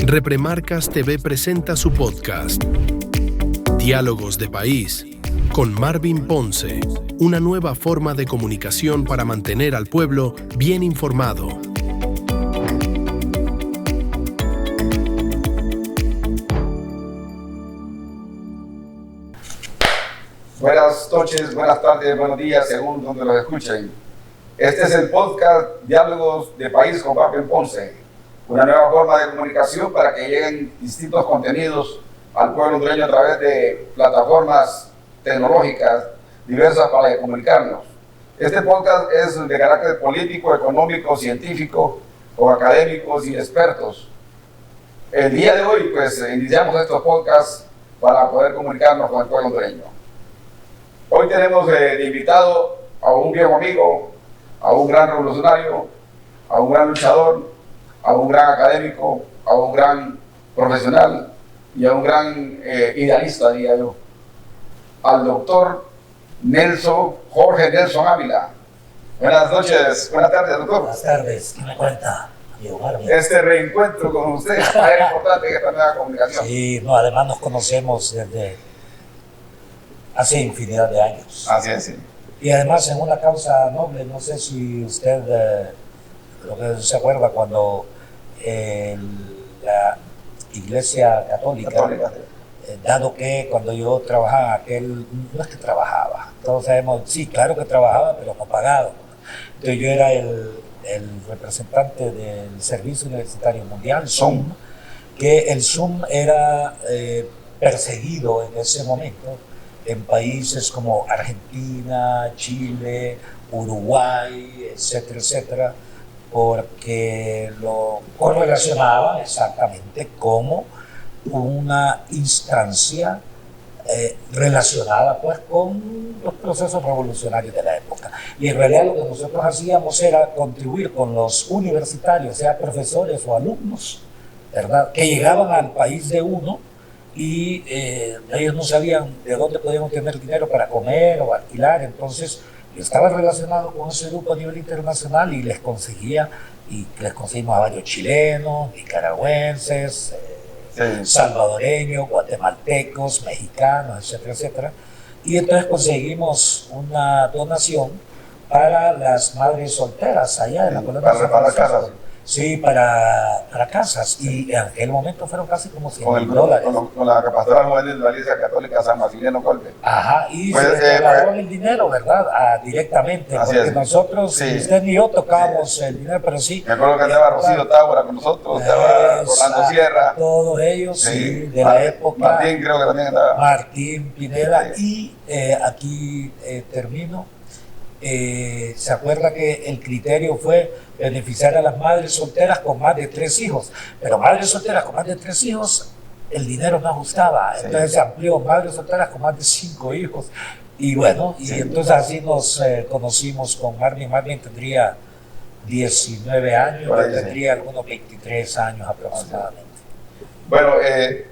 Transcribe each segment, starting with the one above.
Repremarcas TV presenta su podcast Diálogos de País con Marvin Ponce, una nueva forma de comunicación para mantener al pueblo bien informado. Buenas noches, buenas tardes, buenos días, según donde los escuchen. Este es el podcast Diálogos de País con Marvin Ponce, una nueva forma de comunicación para que lleguen distintos contenidos al pueblo hondureño a través de plataformas tecnológicas diversas para comunicarnos. Este podcast es de carácter político, económico, científico, con académicos y expertos. El día de hoy, pues, iniciamos estos podcasts para poder comunicarnos con el pueblo hondureño. Hoy tenemos de invitado a un viejo amigo, a un gran revolucionario, a un gran luchador, a un gran académico, a un gran profesional y a un gran idealista, diría yo, al doctor Jorge Nelson Ávila. Buenas noches, buenas tardes, doctor. Buenas tardes, ¿qué me cuenta? Este reencuentro con usted es importante en esta nueva comunicación. Sí, no, además nos conocemos desde hace infinidad de años. Así es, sí. Y además en una causa noble, no sé si usted lo que se acuerda cuando la Iglesia Católica, dado que cuando yo trabajaba, no es que trabajaba, todos sabemos, sí, claro que trabajaba, pero no pagado. Entonces yo era el representante del Servicio Universitario Mundial, SUM, que el SUM era perseguido en ese momento en países como Argentina, Chile, Uruguay, etcétera, etcétera, porque lo correlacionaban exactamente como una instancia relacionada pues con los procesos revolucionarios de la época. Y en realidad lo que nosotros hacíamos era contribuir con los universitarios, sea profesores o alumnos, ¿verdad?, que llegaban al país de uno y ellos no sabían de dónde podían obtener dinero para comer o alquilar. Entonces yo estaba relacionado con ese grupo a nivel internacional y les conseguimos a varios chilenos, nicaragüenses, salvadoreños, guatemaltecos, mexicanos, etcétera, etcétera. Y entonces conseguimos una donación para las madres solteras allá en la colonia. Para casas. Sí, para casas, y en aquel momento fueron casi como $100,000. Con la Pastora Juvenil de la Iglesia Católica San Maximiliano Colbe. Ajá, y se trasladó el dinero, ¿verdad?, directamente, porque nosotros, ni usted ni yo tocábamos el dinero, pero sí. Me acuerdo que andaba Rocío Tábora con nosotros, estaba Rolando Sierra. Todos ellos, sí, de la época. Martín creo que también andaba. Martín Pineda, y aquí termino. Se acuerda que el criterio fue beneficiar a las madres solteras con más de 3 hijos, pero madres solteras con más de 3 hijos, el dinero no ajustaba, entonces se amplió madres solteras con más de 5 hijos, y bueno, y entonces así nos conocimos con Marvin. Marvin tendría 19 años, yo tendría algunos 23 años aproximadamente. Bueno,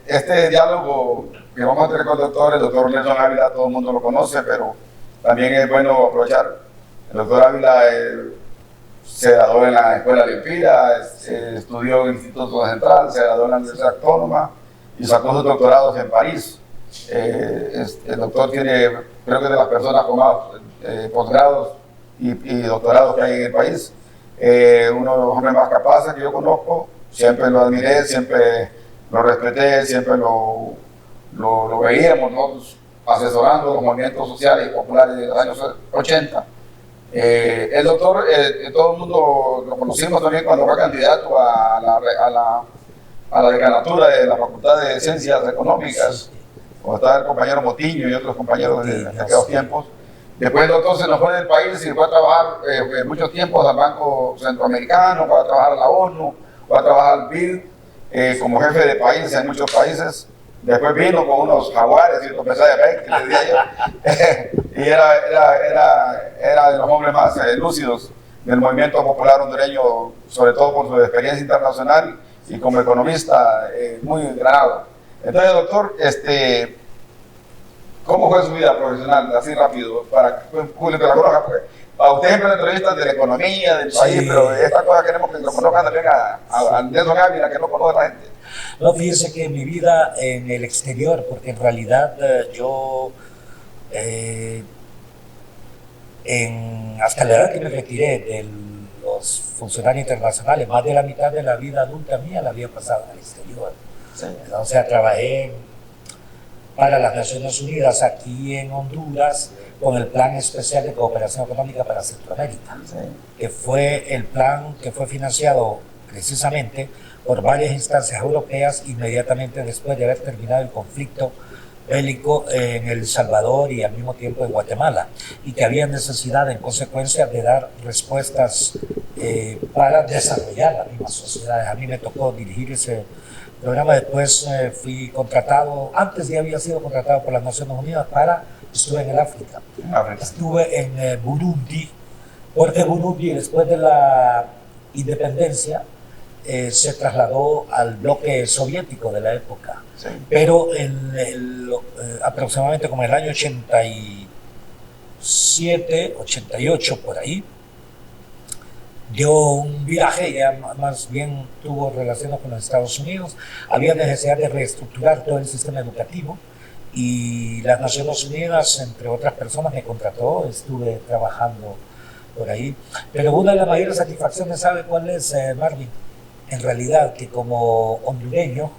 este diálogo que vamos a tener con el doctor Nelson Ávila, todo el mundo lo conoce, pero también es bueno aprovechar. El doctor Ávila se graduó en la Escuela de Empira, estudió en el Instituto Central, se graduó en la Universidad Autónoma y sacó sus doctorados en París. El doctor tiene, creo que de las personas con más posgrados y doctorados que hay en el país, uno de los hombres más capaces que yo conozco. Siempre lo admiré, siempre lo respeté, siempre lo veíamos nosotros asesorando los movimientos sociales y populares de los años 80. El doctor, todo el mundo lo conocimos también cuando fue candidato a la decanatura de la Facultad de Ciencias Económicas, cuando estaba el compañero Motiño y otros compañeros de aquellos tiempos. Después el doctor se nos fue del país y fue a trabajar muchos tiempos al Banco Centroamericano, fue a trabajar a la ONU, fue a trabajar al BID como jefe de país en muchos países. Después vino con unos jaguares y unos pesajes de 20, le decía yo. Y era de los hombres más lúcidos del movimiento popular hondureño, sobre todo por su experiencia internacional y como economista muy granado. Entonces, doctor, ¿cómo fue su vida profesional? Así rápido, para que el público la conozca, porque A ustedes siempre entrevistan de la economía, del país, Sí. pero esta cosa queremos que lo conozcan también a Nelson Ávila, que no conoce a la gente. No, fíjense que mi vida en el exterior, porque en realidad yo, hasta la edad que me retiré de los funcionarios internacionales, más de la mitad de la vida adulta mía la había pasado en el exterior. Sí. O sea, trabajé para las Naciones Unidas aquí en Honduras con el Plan Especial de Cooperación Económica para Centroamérica, Sí. que fue el plan que fue financiado precisamente por varias instancias europeas inmediatamente después de haber terminado el conflicto bélico en El Salvador y al mismo tiempo en Guatemala, y que había necesidad en consecuencia de dar respuestas para desarrollar las mismas sociedades. A mí me tocó dirigir ese programa, después fui contratado, antes ya había sido contratado por las Naciones Unidas estuve en el África. África. Estuve en Burundi, porque Burundi después de la independencia se trasladó al bloque soviético de la época. Sí. Pero aproximadamente como en el año 87, 88, por ahí, dio un viaje, ya más bien tuvo relaciones con los Estados Unidos. Había necesidad de reestructurar todo el sistema educativo y las Naciones Unidas, entre otras personas, me contrató, estuve trabajando por ahí. Pero una de las mayores satisfacciones, ¿sabe cuál es, Marvin? En realidad, que como hondureño,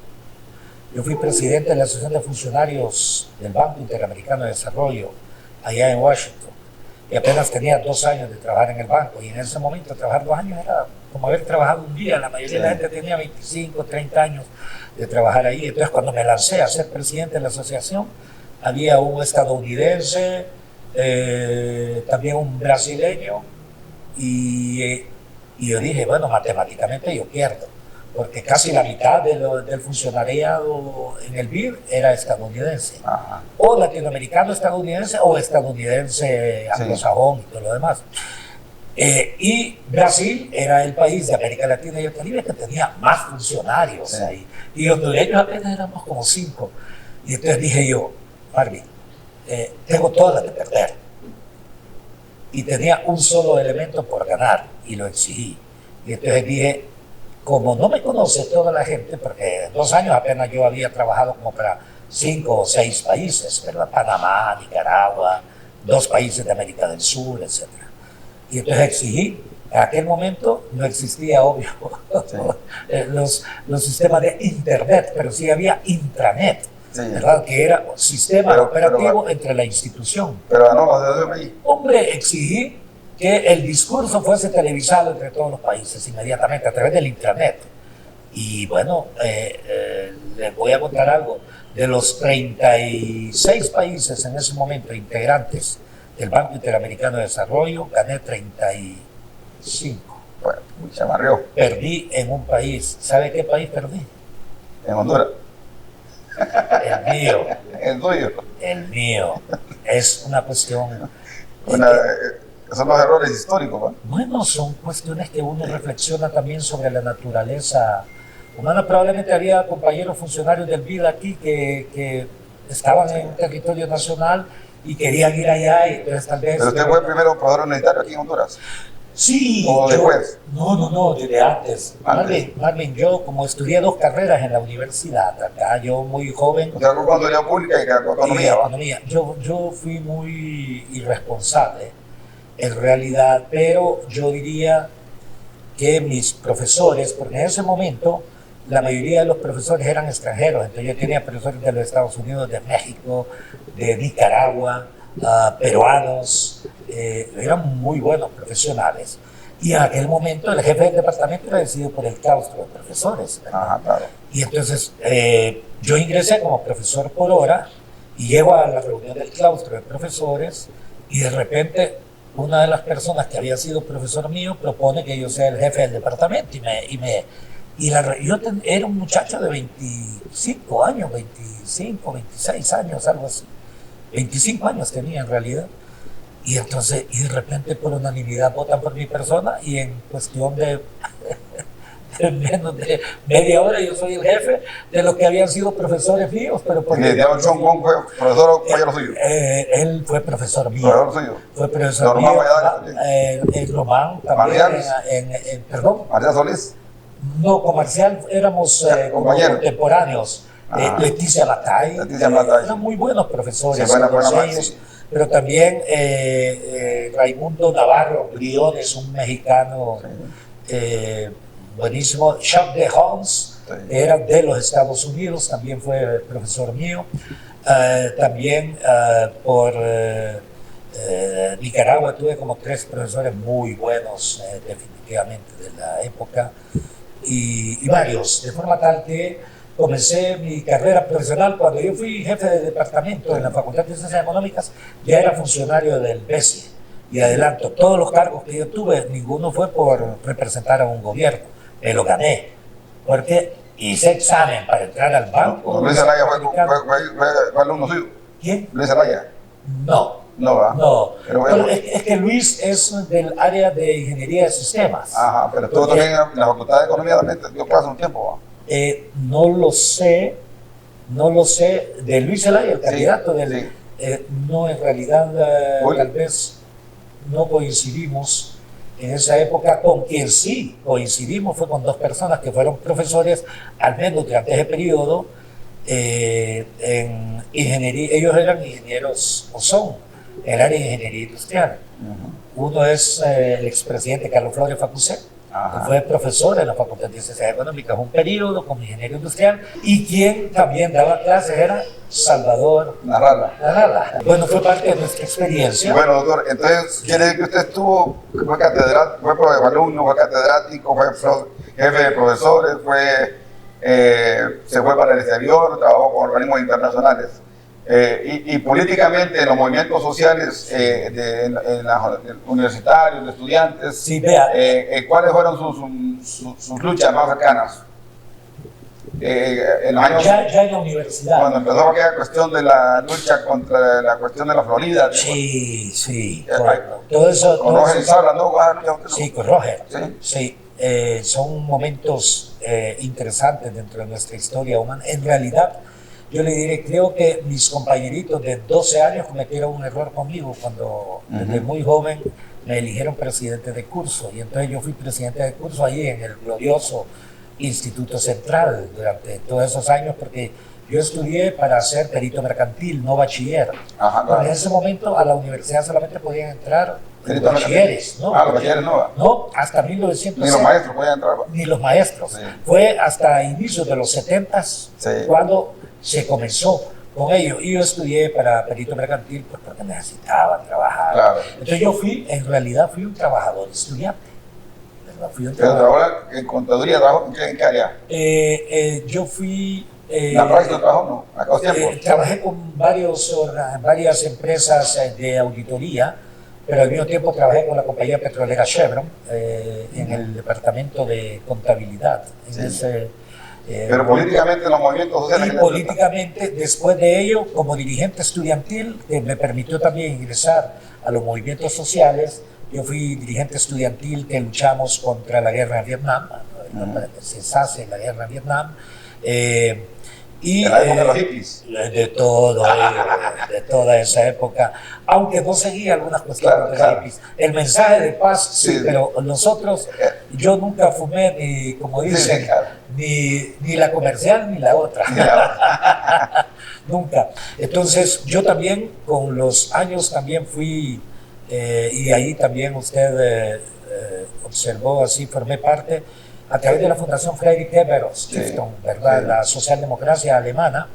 yo fui presidente de la Asociación de Funcionarios del Banco Interamericano de Desarrollo, allá en Washington, y apenas tenía 2 años de trabajar en el banco, y en ese momento trabajar 2 años era como haber trabajado un día. La mayoría de la gente tenía 25, 30 años de trabajar ahí. Entonces, cuando me lancé a ser presidente de la asociación, había un estadounidense, también un brasileño, y yo dije, bueno, matemáticamente yo pierdo, porque casi la mitad del funcionariado en el BID era estadounidense, Ajá. o latinoamericano estadounidense, o estadounidense anglosajón y todo lo demás. Y Brasil era el país de América Latina y el Caribe que tenía más funcionarios Sí. ahí, y los hondureños apenas éramos como 5. Y entonces dije yo, Marvin, tengo todas las de perder. Y tenía un solo elemento por ganar, y lo exigí. Y entonces dije, como no me conoce toda la gente, porque en 2 años apenas yo había trabajado como para 5 o 6 países, ¿verdad? Panamá, Nicaragua, 2 países de América del Sur, etc. Y entonces exigí. En aquel momento no existía, obvio, Sí. los sistemas de internet, pero sí había intranet, Sí. ¿verdad? Que era un sistema Pero- operativo entre la institución. Pero ganó los dedos ahí. Hombre, exigí que el discurso fuese televisado entre todos los países inmediatamente a través del intranet. Y bueno, les voy a contar algo. De los 36 países en ese momento integrantes del Banco Interamericano de Desarrollo, gané 35. Bueno, se amarrió. Perdí en un país. ¿Sabe qué país perdí? En Honduras. El mío. El tuyo. El mío. Es una cuestión... Son los errores históricos, ¿no? Bueno, son cuestiones que uno reflexiona también sobre la naturaleza humana. Probablemente había compañeros funcionarios del BID aquí que estaban en territorio nacional y querían ir allá, y entonces tal vez... Pero usted fue el primero operador unitario aquí en Honduras. Sí, ¿O después? No, desde antes. Antes. Marvin, yo como estudié 2 carreras en la universidad, acá yo muy joven... Usted con contaduría pública y con economía, ¿va? Economía. Yo fui muy irresponsable en realidad, pero yo diría que mis profesores, porque en ese momento la mayoría de los profesores eran extranjeros, entonces yo tenía profesores de los Estados Unidos, de México, de Nicaragua, peruanos, eran muy buenos profesionales. Y en aquel momento el jefe del departamento era decidido por el claustro de profesores, ¿verdad? Ajá, claro. Y entonces yo ingresé como profesor por hora y llego a la reunión del claustro de profesores y de repente una de las personas que había sido profesor mío propone que yo sea el jefe del departamento yo era un muchacho de 25 años, 25, 26 años, algo así. 25 años tenía en realidad. Y entonces, y de repente por unanimidad votan por mi persona y en cuestión de en menos de media hora yo soy el jefe de los que habían sido profesores míos. Pero porque, John Wong fue profesor compañero suyo. Él fue profesor mío. Profesor suyo. Fue profesor Román mío. Valladares. Román también. Perdón. Marcial Solís. No, con Marcial éramos contemporáneos. Leticia Latay. Eran muy buenos profesores. Sí, buena ellos, sí. Pero también Raimundo Navarro Briones, un mexicano buenísimo. Chuck de Holmes, era de los Estados Unidos, también fue profesor mío. También por Nicaragua tuve como 3 profesores muy buenos, definitivamente, de la época, y varios, de forma tal que comencé mi carrera profesional cuando yo fui jefe de departamento en la Facultad de Ciencias Económicas. Ya era funcionario del BESI. Y adelanto, todos los cargos que yo tuve, ninguno fue por representar a un gobierno. Me lo gané. Porque hice examen para entrar al banco. Luis Zelaya fue alumno suyo. ¿Quién? Luis Zelaya. No. No, ¿verdad? No. Pero es que Luis es del área de ingeniería de sistemas. Ajá, pero estuvo también en la Facultad de Economía también, dio clase un tiempo, ¿verdad? No lo sé de Luis Zelaya, el candidato del... Sí. No, en realidad tal vez no coincidimos en esa época. Con quien sí coincidimos fue con 2 personas que fueron profesores, al menos durante ese periodo, en ingeniería. Ellos eran ingenieros, o son, en el área de ingeniería industrial. Uno es el expresidente Carlos Flores Facusé, que fue profesor en la Facultad de Ciencias Económicas un periodo como ingeniero industrial, y quien también daba clases era Salvador Narrala. Bueno, fue parte de nuestra experiencia. Bueno, doctor, entonces quiere decir que usted fue catedrático, fue alumno, fue catedrático, fue jefe de profesores, se fue para el exterior, trabajó con organismos internacionales. Y políticamente en los movimientos sociales universitarios, de estudiantes, sí, vea, ¿cuáles fueron sus luchas más cercanas? En los años, ya en la universidad. Cuando empezó aquella cuestión de la lucha contra la cuestión de la Florida. Sí, todo eso. Con Roger Izarra, ¿no? Sí, con Roger. Sí. Son momentos interesantes dentro de nuestra historia humana. En realidad, yo le diré, creo que mis compañeritos de 12 años cometieron un error conmigo cuando desde muy joven me eligieron presidente de curso, y entonces yo fui presidente de curso ahí en el glorioso Instituto Central durante todos esos años, porque yo estudié para ser perito mercantil, no bachiller. En ese momento a la universidad solamente podían entrar bachilleres, ¿no? Los bachilleres no. No, hasta 1900. Ni los maestros podían entrar. Ni los maestros. Sí. Fue hasta inicios de los 70s cuando se comenzó con ello. Y yo estudié para perito mercantil porque necesitaba trabajar. Claro. Entonces en realidad fui un trabajador estudiante. Pero ahora en contaduría, ¿en qué área? Yo fui... ¿La práctica trabajó no? ¿Acá tiempo? Trabajé con varias empresas de auditoría, pero al mismo tiempo trabajé con la compañía petrolera Chevron en el departamento de contabilidad. Pero políticamente los movimientos sociales... Y políticamente, después de ello, como dirigente estudiantil, que me permitió también ingresar a los movimientos sociales. Yo fui dirigente estudiantil que luchamos contra la guerra en Vietnam, se cesase la guerra en Vietnam. Y de los hippies. De toda esa época, aunque no seguía algunas cuestiones de los hippies. El mensaje de paz, sí, pero nosotros, yo nunca fumé ni, como dicen, ni la comercial ni la otra. Nunca. Entonces, yo también, con los años, también fui, y ahí también usted observó, así formé parte, a través de la Fundación Friedrich Ebert Stiftung, ¿verdad? La socialdemocracia alemana,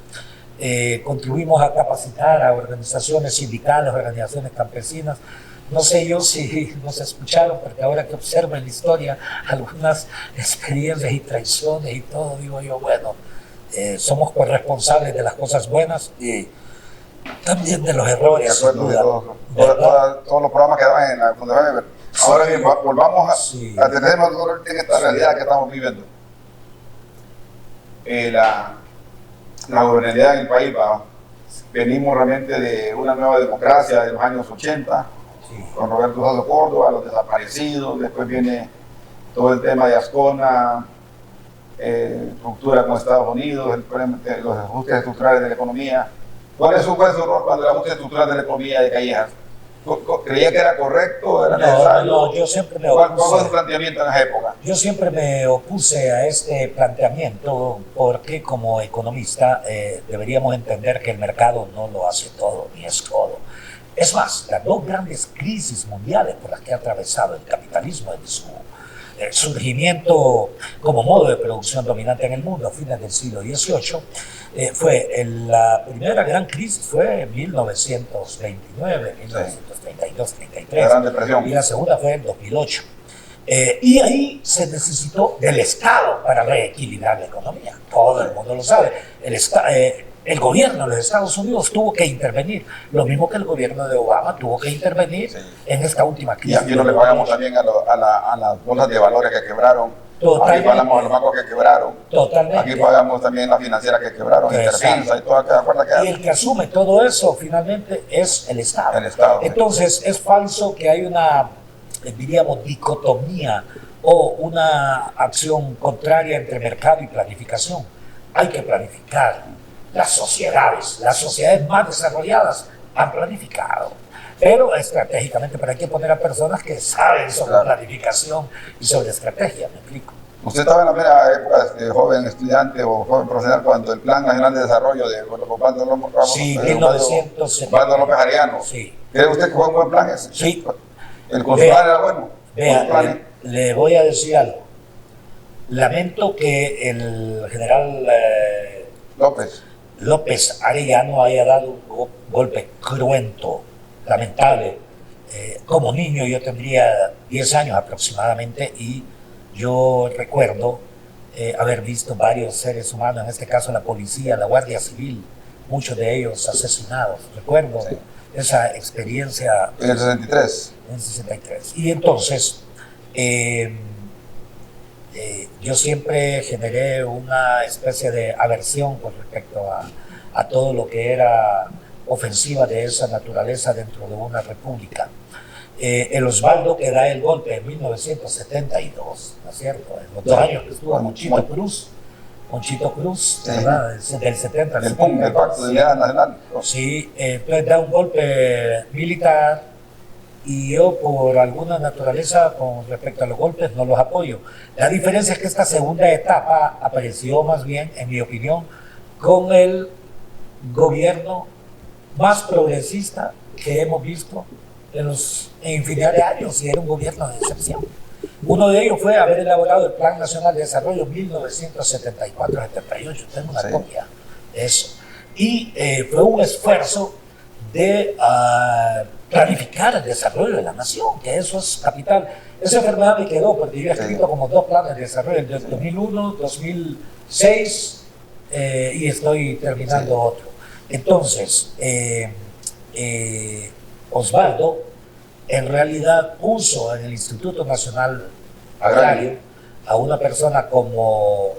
contribuimos a capacitar a organizaciones sindicales, organizaciones campesinas. No sé yo si nos escucharon, porque ahora que observo en la historia algunas experiencias y traiciones y todo, digo yo, bueno, somos corresponsables de las cosas buenas y también de los errores. De acuerdo, todos los programas que daban en la Fundación Ebert. Ahora bien, volvamos a tener en esta realidad que estamos viviendo. La gobernabilidad en el país, venimos realmente de una nueva democracia de los años 80, con Roberto Sazo Córdoba, los desaparecidos, después viene todo el tema de Ascona, ruptura con Estados Unidos, el problema de los ajustes estructurales de la economía. ¿Cuál es su rol cuando el ajuste estructural de la economía de Callejas? ¿Creía que era correcto? ¿Era necesario? No, yo siempre me opuse. ¿Cuál fue su planteamiento en esa época? Yo siempre me opuse a este planteamiento porque como economista deberíamos entender que el mercado no lo hace todo, ni es todo. Es más, las dos grandes crisis mundiales por las que ha atravesado el capitalismo desde su surgimiento como modo de producción dominante en el mundo a fines del siglo XVIII, la primera gran crisis fue en 1929, 1932, 33, y la segunda fue en 2008. Y ahí se necesitó del Estado para reequilibrar la economía. Todo el mundo lo sabe. El gobierno de los Estados Unidos tuvo que intervenir, lo mismo que el gobierno de Obama tuvo que intervenir en esta última crisis. Y aquí no le pagamos también a las bolsas de valores que quebraron. Totalmente. Aquí pagamos a los bancos que quebraron. Totalmente. Aquí pagamos también las financieras que quebraron, Interfinsa y toda aquella cuerda que hay. Y el que asume todo eso finalmente es el Estado. El Estado. Entonces es falso que hay una, diríamos, dicotomía o una acción contraria entre mercado y planificación. Hay que planificar. Las sociedades más desarrolladas han planificado, pero estratégicamente, pero hay que poner a personas que saben sobre planificación y sobre estrategia, me explico. Usted estaba en la primera época de joven estudiante o joven profesional cuando el Plan Nacional de Desarrollo de Osvaldo López Arellano. Sí. ¿Cree usted que fue un buen plan ese? Sí. ¿El consular era bueno? Vea, le voy a decir algo. Lamento que el general López Arellano haya dado un golpe cruento, lamentable. Como niño yo tendría 10 años aproximadamente y yo recuerdo haber visto varios seres humanos, en este caso la policía, la Guardia Civil, muchos de ellos asesinados. Recuerdo esa experiencia. En el 63. En el 63. Y entonces yo siempre generé una especie de aversión con respecto a todo lo que era ofensiva de esa naturaleza dentro de una república. El Osvaldo que da el golpe en 1972, ¿no es cierto? En los 2 años que estuvo Monchito Cruz, ¿verdad? Del 70 al 70. El Pacto de Unidad Nacional. Sí, entonces da un golpe militar y yo por alguna naturaleza con respecto a los golpes no los apoyo. La diferencia es que esta segunda etapa apareció más bien, en mi opinión, con el gobierno más progresista que hemos visto en infinidad de años, y era un gobierno de excepción. Uno de ellos fue haber elaborado el Plan Nacional de Desarrollo 1974-78, tengo una copia de eso. Y fue un esfuerzo de planificar el desarrollo de la nación, que eso es capital. Esa enfermedad me quedó porque yo he escrito como 2 planes de desarrollo, el de 2001, 2006 y estoy terminando otro. Entonces, Osvaldo en realidad puso en el Instituto Nacional Agrario a una persona como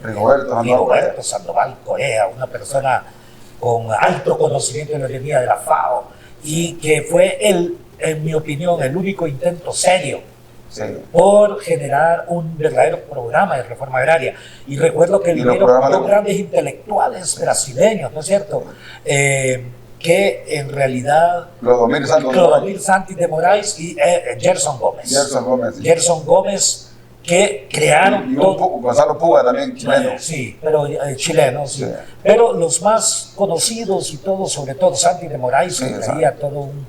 Rigoberto Sandoval Correa, una persona con alto conocimiento de la teoría de la FAO, y que fue en mi opinión, el único intento serio por generar un verdadero programa de reforma agraria. Y recuerdo que vinieron 2 grandes intelectuales brasileños, ¿no es cierto? Que en realidad Clodomir Santos de Moraes y Gerson Gómez, que crearon... Y Gonzalo Puga también, chileno. Sí, pero chileno, sí. Pero los más conocidos y todos, sobre todo Santos de Moraes, que traía todo un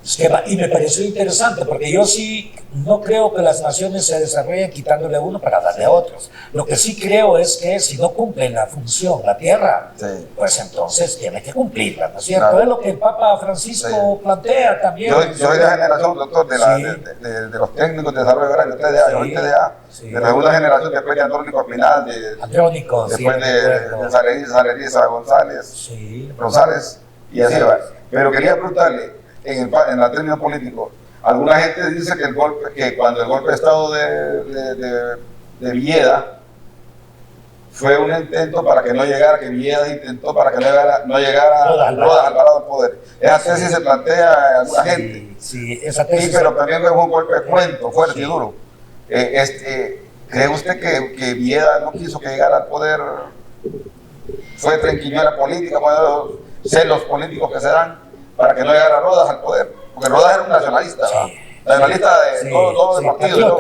esquema. Y me pareció interesante, porque yo sí no creo que las naciones se desarrollen quitándole a uno para darle a otros. Lo que sí creo es que si no cumplen la función, la tierra, pues entonces tiene que cumplirla, ¿no es cierto? Claro. Es lo que el Papa Francisco plantea también. Yo soy de la generación, doctor, de los técnicos de desarrollo agrario, TDA, de la segunda generación, después de Andrónico Espinal, después de Saleriza González, Rosales, y así va. Pero quería preguntarle, en el término político, alguna gente dice que cuando el golpe de Estado de Villeda fue un intento para que no llegara, que Villeda intentó para que no llegara Rodas Alvarado al poder. Esa tesis se plantea a alguna gente. Sí, esa tesis. Pero también fue un golpe cruento, fuerte y duro. ¿Cree usted que Vieda no quiso que llegara al poder? Fue tranquilo la política, bueno, celos políticos que se dan para que no llegara Rodas al poder. Porque Rodas era un nacionalista, Sí. nacionalista de todo el partido, ¿no?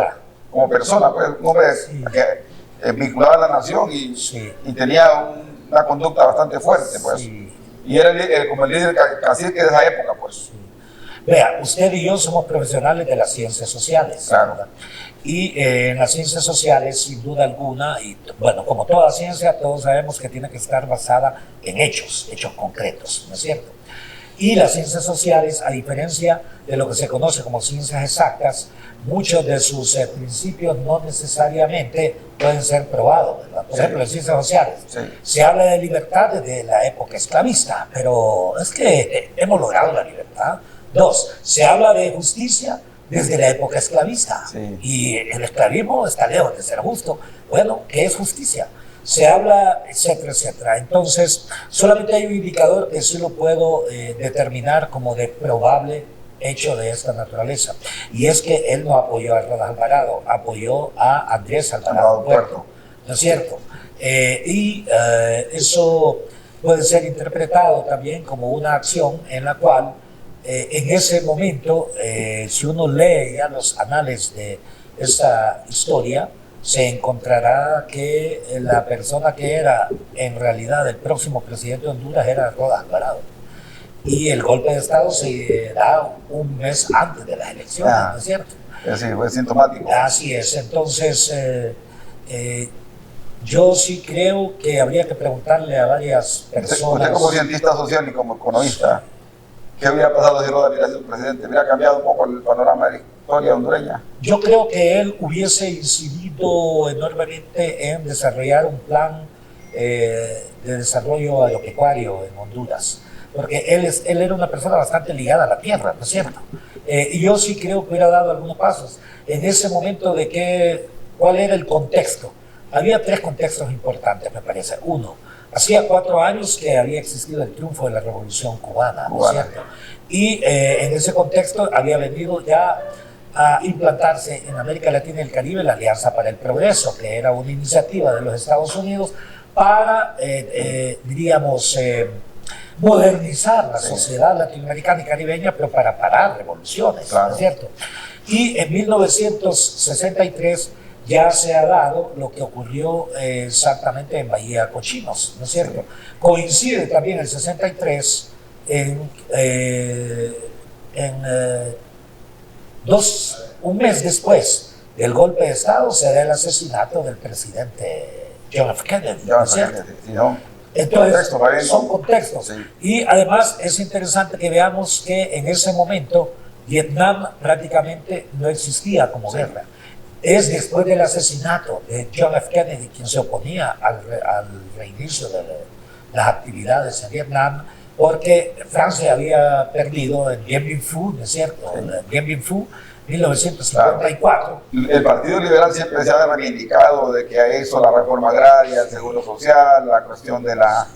Como persona, pues, un hombre que vinculaba a la nación y tenía una conducta bastante fuerte, pues. Sí. Y era como el líder cacique de esa época, pues. Sí. Vea, usted y yo somos profesionales de las ciencias sociales. Claro. ¿Verdad? Y en las ciencias sociales, sin duda alguna, y bueno, como toda ciencia, todos sabemos que tiene que estar basada en hechos concretos, ¿no es cierto? Y las ciencias sociales, a diferencia de lo que se conoce como ciencias exactas, muchos de sus principios no necesariamente pueden ser probados, ¿verdad? Por ejemplo, en ciencias sociales se habla de libertad desde la época esclavista, pero es que hemos logrado la libertad. Dos, se habla de justicia desde la época esclavista y el esclavismo está lejos de ser justo. Bueno, ¿qué es justicia? Se habla, etcétera, etcétera. Entonces, solamente hay un indicador que sí lo puedo determinar como de probable hecho de esta naturaleza, y es que él no apoyó a Rodas Alvarado, apoyó a Andrés Alvarado Puerto, ¿no es cierto? Eso puede ser interpretado también como una acción en la cual en ese momento, si uno lee ya los anales de esta historia, se encontrará que la persona que era en realidad el próximo presidente de Honduras era Rodas Alvarado. Y el golpe de Estado se da un mes antes de las elecciones, ¿no es cierto? Sí, fue sintomático. Así es. Entonces, yo sí creo que habría que preguntarle a varias personas. Usted como cientista social y como economista, ¿qué hubiera pasado si Rodas hubiera sido presidente? ¿Hubiera cambiado un poco el panorama de la historia hondureña? Yo creo que él hubiese incidido enormemente en desarrollar un plan de desarrollo agropecuario en Honduras, porque él era una persona bastante ligada a la tierra, ¿no es cierto? Y yo sí creo que hubiera dado algunos pasos. En ese momento ¿cuál era el contexto? Había tres contextos importantes, me parece. Uno, hacía 4 años que había existido el triunfo de la Revolución Cubana, ¿no es cierto? Y en ese contexto había venido ya a implantarse en América Latina y el Caribe la Alianza para el Progreso, que era una iniciativa de los Estados Unidos para, diríamos, modernizar la sociedad latinoamericana y caribeña, pero para parar revoluciones, ¿no es cierto? Y en 1963 ya se ha dado lo que ocurrió exactamente en Bahía Cochinos, ¿no es cierto? Coincide también el 63 un mes después del golpe de Estado se da el asesinato del presidente John F. Kennedy, ¿no es cierto? Entonces, son contextos. Sí. Y además es interesante que veamos que en ese momento Vietnam prácticamente no existía como guerra. Es después del asesinato de John F. Kennedy quien se oponía al reinicio de las actividades en Vietnam, porque Francia había perdido en Dien Bien Phu, ¿no es cierto? En Dien Bien Phu, 1954. El Partido Liberal siempre se ha reivindicado de que hizo la reforma agraria, el seguro social, la cuestión de las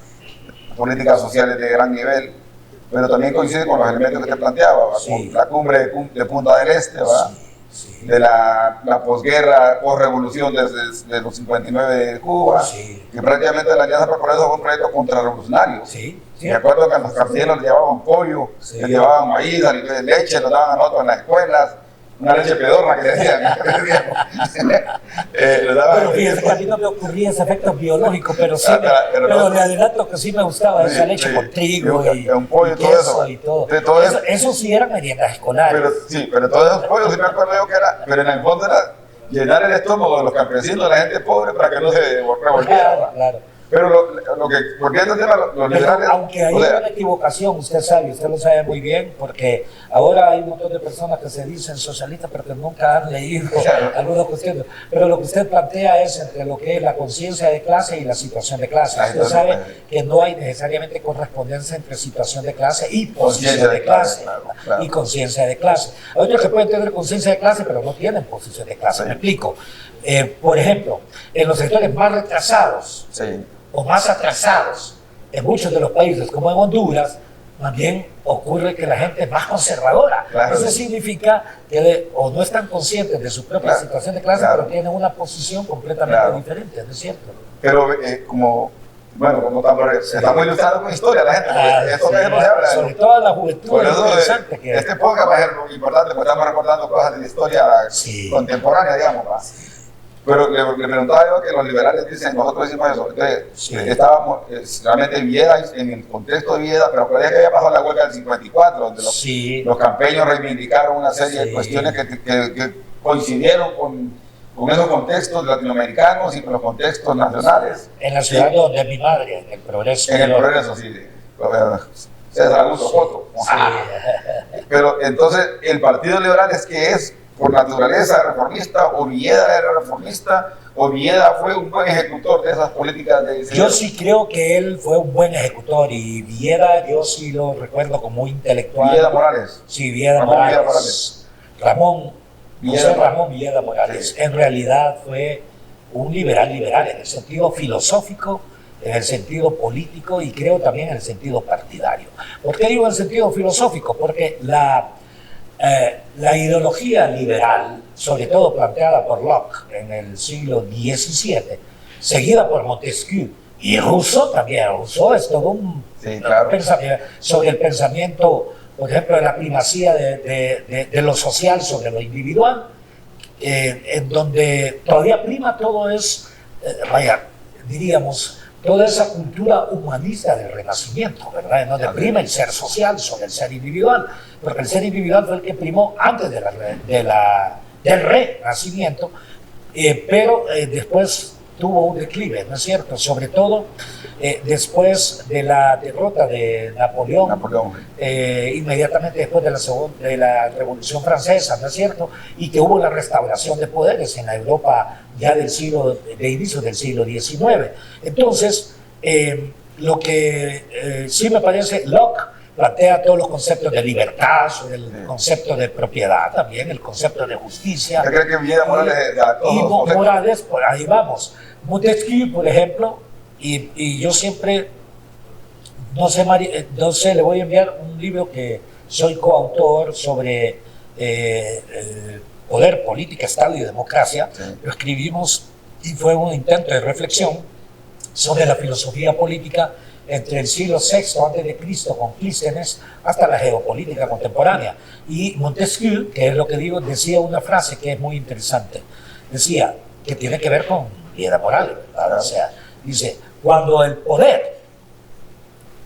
políticas sociales de gran nivel, pero también coincide con los elementos que te planteaba, con la cumbre de Punta del Este, ¿verdad? De la posguerra, posrevolución desde los 59 de Cuba, que prácticamente la Alianza para el Progreso fue un proyecto contrarrevolucionario. Me acuerdo que a los campesinos les llevaban pollo, les llevaban maíz, leche, nos daban a nosotros en las escuelas, una leche pedorra que decían. Bueno, fíjense que a mí no me ocurría ese efecto biológico, pero sí, pero le adelanto que sí me gustaba esa leche con trigo y un pollo y queso y todo. Eso sí eran meriendas escolares. Pero todos esos pollos sí me acuerdo yo que era, pero en el fondo era llenar el estómago de los campesinos, de la gente pobre, para que no se revolviera. Claro. Pero lo que, volviendo al tema, los liberales... Aunque hay una equivocación, usted lo sabe muy bien, porque ahora hay un montón de personas que se dicen socialistas, pero que nunca han leído algunas cuestiones. Pero lo que usted plantea es entre lo que es la conciencia de clase y la situación de clase. Usted sabe que no hay necesariamente correspondencia entre situación de clase y posición de clase. Y conciencia de clase. Hay otros que pueden tener conciencia de clase, pero no tienen posición de clase. Me explico. Por ejemplo, en los sectores más retrasados o más atrasados en muchos de los países, como en Honduras, más bien ocurre que la gente es más conservadora. Claro. Eso significa que o no están conscientes de su propia Claro. situación de clase, Claro. pero tienen una posición completamente Claro. diferente, ¿no es cierto? Pero como estamos ilustrados con historia, la gente, esto Sí, que no se habla. sobre todo la juventud, Por es eso interesante que... este podcast va a ser importante, porque estamos recordando cosas de la historia Sí. contemporánea, digamos. ¿Va? Pero le preguntaba yo que los liberales dicen, nosotros decimos eso. Entonces, Sí. estábamos realmente en Vieda, en el contexto de Vieda, pero por ahí que había pasado la huelga del 54, donde Sí. los campeños reivindicaron una serie de Sí. cuestiones que coincidieron con esos contextos latinoamericanos y con los contextos nacionales. En la ciudad donde es mi madre, en el Progreso. En el New York. progreso, sí. César Augusto Coto. Sí. Pero entonces, el Partido Liberal es por naturaleza reformista, o Vieda era reformista, o Vieda fue un buen ejecutor de esas políticas de... Yo sí creo que él fue un buen ejecutor y Vieda, yo sí lo recuerdo como muy intelectual. Vieda Morales. Sí, Vieda Ramón Morales. Vieda Morales. Ramón, Vieda José Morales. Ramón Vieda Morales. Sí. En realidad fue un liberal en el sentido filosófico, en el sentido político y creo también en el sentido partidario. ¿Por qué digo en el sentido filosófico? Porque la ideología liberal, sobre todo planteada por Locke en el siglo XVII, seguida por Montesquieu y Rousseau también. Rousseau es todo un Sí, claro. pensamiento sobre el pensamiento, por ejemplo, de la primacía de lo social sobre lo individual, en donde todavía prima todo es, diríamos, toda esa cultura humanista del Renacimiento, ¿verdad? En donde prima el ser social sobre el ser individual, porque el ser individual fue el que primó antes del Renacimiento, pero después tuvo un declive, ¿no es cierto? Sobre todo después de la derrota de Napoleón. Inmediatamente después de la Revolución Francesa, ¿no es cierto? Y que hubo la restauración de poderes en la Europa ya de inicio del siglo XIX. Entonces, lo que sí me parece, Locke plantea todos los conceptos de libertad, sobre el concepto de propiedad también, el concepto de justicia. ¿Usted cree que Vieda Morales y Morales, por ahí vamos. Montesquieu, por ejemplo, y yo siempre, no sé, le voy a enviar un libro que soy coautor sobre poder, política, Estado y democracia. Sí. Lo escribimos y fue un intento de reflexión sobre la filosofía política entre el siglo VI a.C. con Clístenes hasta la geopolítica contemporánea. Y Montesquieu, que es lo que digo, decía una frase que es muy interesante. Decía que tiene que ver con Vieda Morales, ¿verdad? O sea, dice, cuando el poder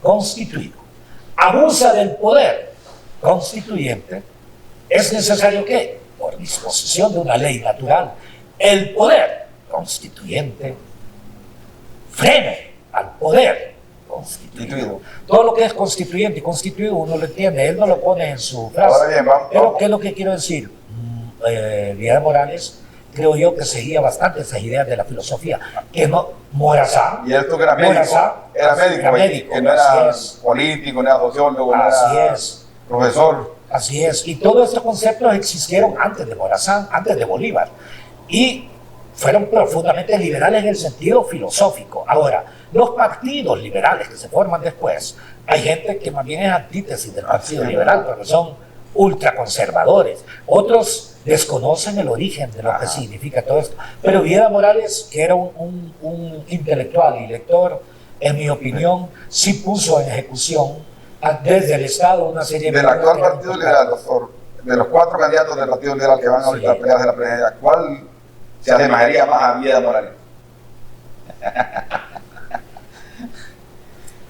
constituido abusa del poder constituyente, es necesario que, por disposición de una ley natural, el poder constituyente frene al poder constituido. Todo lo que es constituyente y constituido uno lo entiende, él no lo pone en su frase. Ahora bien, vamos. Pero ¿qué es lo que quiero decir? Vieda Morales, creo yo que seguía bastante esas ideas de la filosofía, que no, Morazán. Y esto que era médico, Morazán, era médico, que no era así es. político, no era sociólogo, no Así era es. profesor. Así es, y todos estos conceptos existieron antes de Morazán, antes de Bolívar, y fueron profundamente liberales en el sentido filosófico. Ahora, los partidos liberales que se forman después, hay gente que más bien es antítesis del Partido Liberal, porque son ultraconservadores. Otros desconocen el origen de lo que significa todo esto. Pero Vieda Morales, que era un intelectual y lector, en mi opinión, sí puso en ejecución desde el Estado una serie de... Del actual Partido Liberal, doctor, de los 4 candidatos del Partido Liberal que van ahorita a pelear de la presidencia, ¿cuál se asemejaría más a Vieda Morales?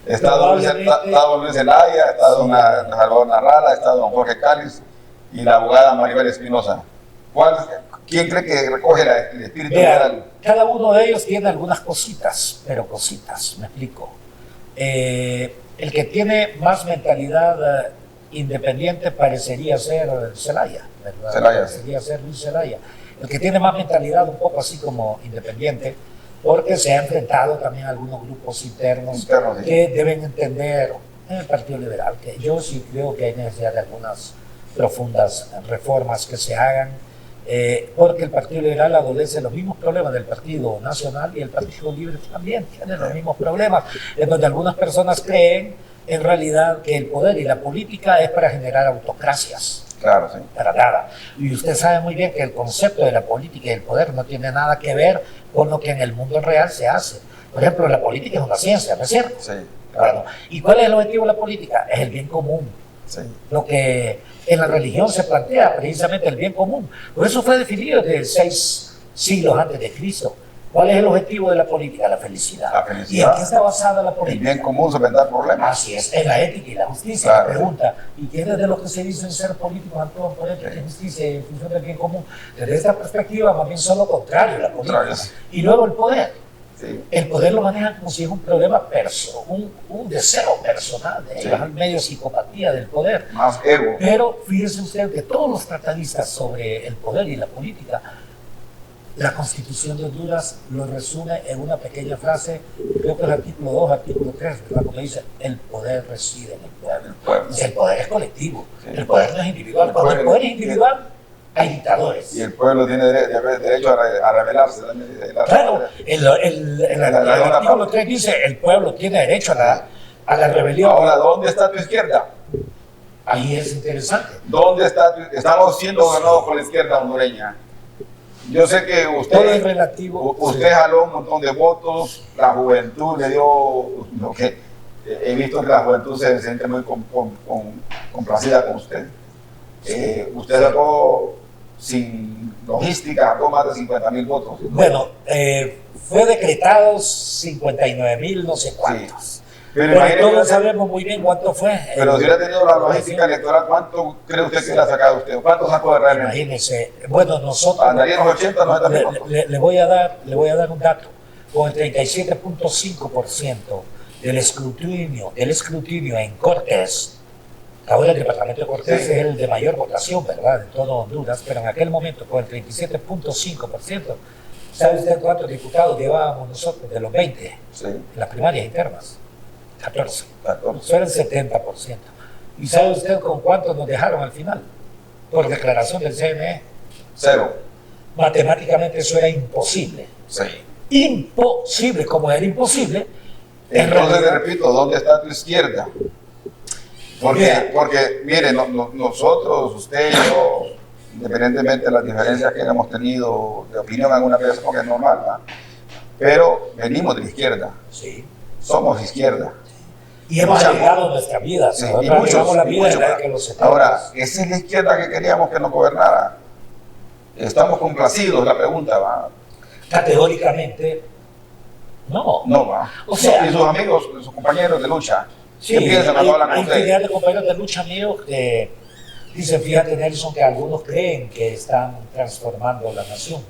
Está don Luis Zelaya, está don Salvador Narrala, está don Jorge Cáliz y la abogada Maribel Espinosa. ¿Quién cree que recoge el espíritu liberal? Cada uno de ellos tiene algunas cositas, pero cositas, me explico. El que tiene más mentalidad independiente parecería ser Zelaya, ¿verdad? Zelaya, parecería ser Luis Zelaya. El que tiene más mentalidad un poco así como independiente, porque se ha enfrentado también a algunos grupos internos sí. que deben entender en el Partido Liberal, que yo sí creo que hay necesidad de algunas profundas reformas que se hagan, porque el Partido Liberal adolece los mismos problemas del Partido Nacional y el Partido Libre también tiene los mismos problemas, en donde algunas personas creen en realidad que el poder y la política es para generar autocracias. Claro, sí. Para nada. Y usted sabe muy bien que el concepto de la política y el poder no tiene nada que ver con lo que en el mundo real se hace. Por ejemplo, la política es una ciencia, ¿no es cierto? Sí. Bueno, ¿y cuál es el objetivo de la política? Es el bien común. Sí. Lo que en la religión se plantea, precisamente el bien común. Por eso fue definido desde 6 siglos antes de Cristo. ¿Cuál es el objetivo de la política? La felicidad. La felicidad. ¿Y en qué está basada la El política? bien común solventar problemas. Así es, en la ética y la justicia. Claro. La pregunta, ¿y quiénes de los que se dicen ser políticos actúan por ética y justicia en función del bien común? Desde esta perspectiva, más bien son lo contrario, la política. Contrario, sí. Y luego el poder. Sí. El poder lo manejan como si es un problema un deseo personal de ellos, Sí. al medio psicopatía del poder. Más ego. Pero fíjese usted que todos los tratadistas sobre el poder y la política, la Constitución de Honduras lo resume en una pequeña frase, creo que el artículo 2, artículo 3, ¿verdad? Porque dice, el poder reside en el pueblo. pueblo. Dice, el poder es colectivo, Sí. el poder no es individual. Cuando el poder es individual, hay dictadores. Y el pueblo tiene derecho a rebelarse. Claro, el artículo 3 dice, el pueblo tiene derecho a la rebelión. Ahora, ¿dónde está tu izquierda? Ahí es interesante. ¿Dónde está tu... Estamos siendo gobernados por la izquierda hondureña. Yo sé que Todo es usted, relativo. usted jaló un montón de votos, la juventud le dio lo que... He visto que la juventud se siente muy complacida con usted. Usted sacó, sin logística, sacó más de 50,000 votos. Bueno, fue decretado 59,000 no sé cuántos. Pero Pero imagínese, todos sabemos muy bien cuánto fue. pero si hubiera tenido la logística electoral, ¿cuánto cree usted que le ha sacado usted? ¿Cuánto sacó de realmente? Imagínense, bueno, nosotros Andaría en los 80, 90,000 votos. le voy a dar un dato. Con el 37.5% del escrutinio en Cortés, ahora el departamento de Cortés Sí. es el de mayor votación, ¿verdad?, en todo Honduras, pero en aquel momento con el 37.5%, ¿sabe usted cuántos diputados llevábamos nosotros de los 20 Sí, en las primarias internas? 14. 14. Eso era el 70%. ¿Y sabe usted con cuántos nos dejaron al final? Por declaración del CNE. 0. Matemáticamente eso era imposible. Sí. Imposible, como era imposible. en Entonces, le realidad, repito, ¿dónde está tu izquierda? Mira. Porque mire, nosotros, usted y yo, independientemente de las diferencias que hayamos tenido de opinión alguna vez, porque es normal, ¿verdad? Pero venimos de la izquierda, sí. somos izquierda. Y hemos Muchas- llegado nuestra vida. Sí, Nosotros y muchos, llevamos la y vida muchos, en la ¿verdad? que los 70. Ahora, esa es la izquierda que queríamos que nos gobernara. Estamos complacidos, la pregunta va. Categóricamente, no. No va. O sea- y sus amigos, sus compañeros de lucha, Sí, ¿qué piensan cuando hablan hay con usted? infinidad de compañeros de lucha míos que dicen, fíjate Nelson, que algunos creen que están transformando la nación.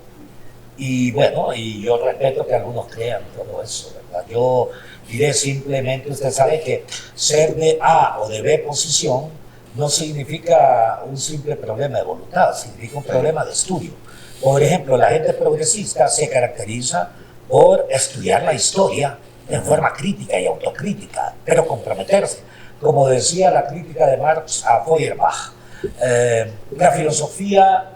Y bueno, y yo respeto que algunos crean todo eso, ¿verdad? Yo diré simplemente, usted sabe que ser de A o de B posición no significa un simple problema de voluntad, significa un problema de estudio. Por ejemplo, la gente progresista se caracteriza por estudiar la historia en forma crítica y autocrítica, pero comprometerse. Como decía la crítica de Marx a Feuerbach, la filosofía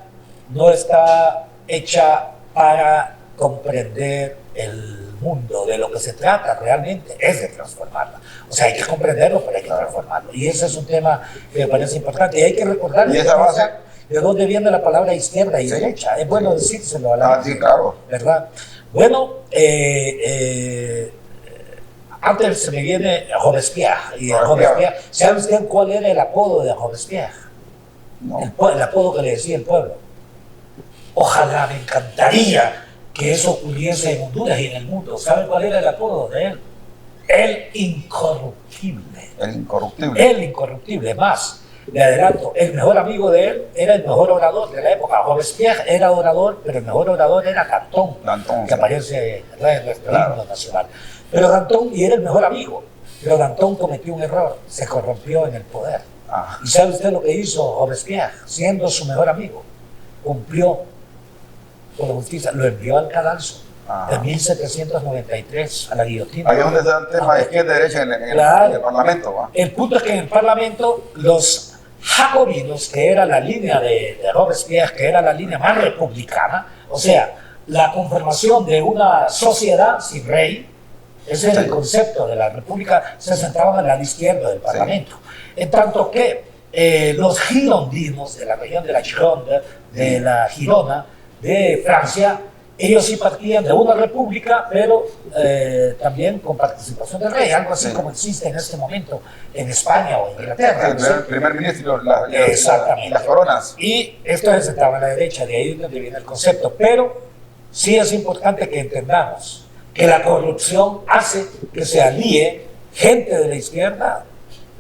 no está hecha para comprender el mundo. De lo que se trata realmente es de transformarla. O sea, hay que comprenderlo, pero hay que transformarlo. Y ese es un tema que me parece importante. Y hay que recordar ¿Y esa base? de dónde viene la palabra izquierda y Sí. derecha. Es bueno decírselo a la gente, Sí, claro. ¿verdad? Bueno, antes se me viene Robespierre. Y Robespierre, ¿sabe usted cuál era el apodo de Robespierre? No. El apodo que le decía el pueblo. Ojalá, me encantaría que eso ocurriese en Honduras y en el mundo. ¿Sabe cuál era el apodo de él? El incorruptible. El incorruptible. El incorruptible. Más, le adelanto, el mejor amigo de él era el mejor orador de la época. Robespierre era orador, pero el mejor orador era Danton, Danton, que sí. aparece en nuestro Claro. himno nacional. Pero Danton, y era el mejor amigo, pero Danton cometió un error, se corrompió en el poder. Ah, ¿Y sabe usted lo que hizo Robespierre, siendo su mejor amigo? Cumplió con la justicia, lo envió al cadalso Ajá. en 1793 a la guillotina. ahí es donde está el tema de izquierda y derecha en Claro. el Parlamento. ¿va? El punto es que en el Parlamento los jacobinos, que era la línea de Robespierre, que era la línea más republicana, o sea, la conformación de una sociedad sin rey, Ese era el concepto de la República, se sentaban al lado izquierdo del Parlamento. En tanto que los girondinos de la región de la Gironde, de la Girona, de Francia, ellos sí partían de una república, pero también con participación del rey, algo así como existe en este momento en España o en Inglaterra. El primer ministro, exactamente. Las coronas. Y esto se sentaba a la derecha, de ahí es donde viene el concepto. Pero sí es importante que entendamos que la corrupción hace que se alíe gente de la izquierda,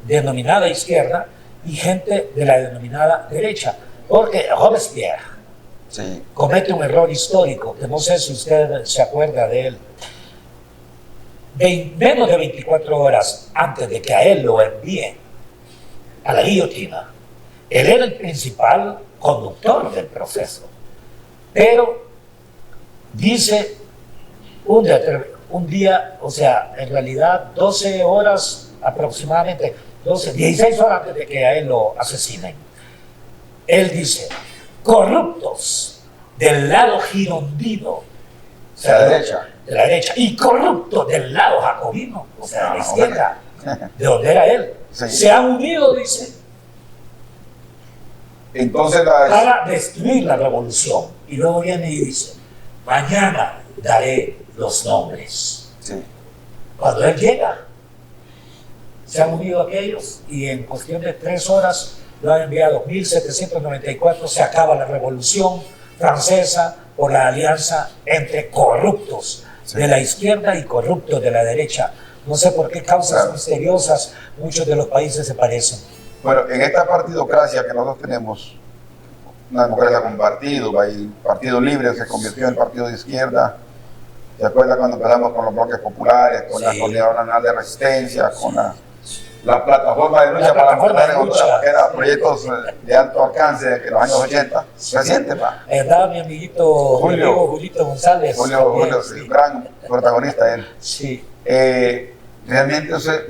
denominada izquierda, y gente de la denominada derecha. Porque Robespierre comete un error histórico, que no sé si usted se acuerda de él. Menos de 24 horas antes de que a él lo envíen a la guillotina, él era el principal conductor del proceso. Pero dice un día, o sea, en realidad 12 horas aproximadamente, 16 horas antes de que a él lo asesinen, él dice: corruptos del lado girondino, o sea, de la derecha, y corruptos del lado jacobino, o sea, de la izquierda, de donde era él, se han unido, dice, entonces para destruir la revolución. Y luego viene y dice: mañana daré los nombres. Cuando él llega, se han unido aquellos y en cuestión de 3 horas lo han enviado. 1794 se acaba la revolución francesa por la alianza entre corruptos de la izquierda y corruptos de la derecha. No sé por qué causas misteriosas muchos de los países se parecen. Bueno, en esta partidocracia que nosotros tenemos, una democracia con partido, el Partido Libre se convirtió en partido de izquierda. ¿Se acuerda cuando empezamos con los bloques populares, con la Coordinadora Nacional de Resistencia, con la plataforma de lucha para la en Honduras, que eran proyectos de alto alcance en los años 80, reciente, ¿Verdad, mi amiguito Julito González? Julio, gran protagonista él. Sí. Realmente esos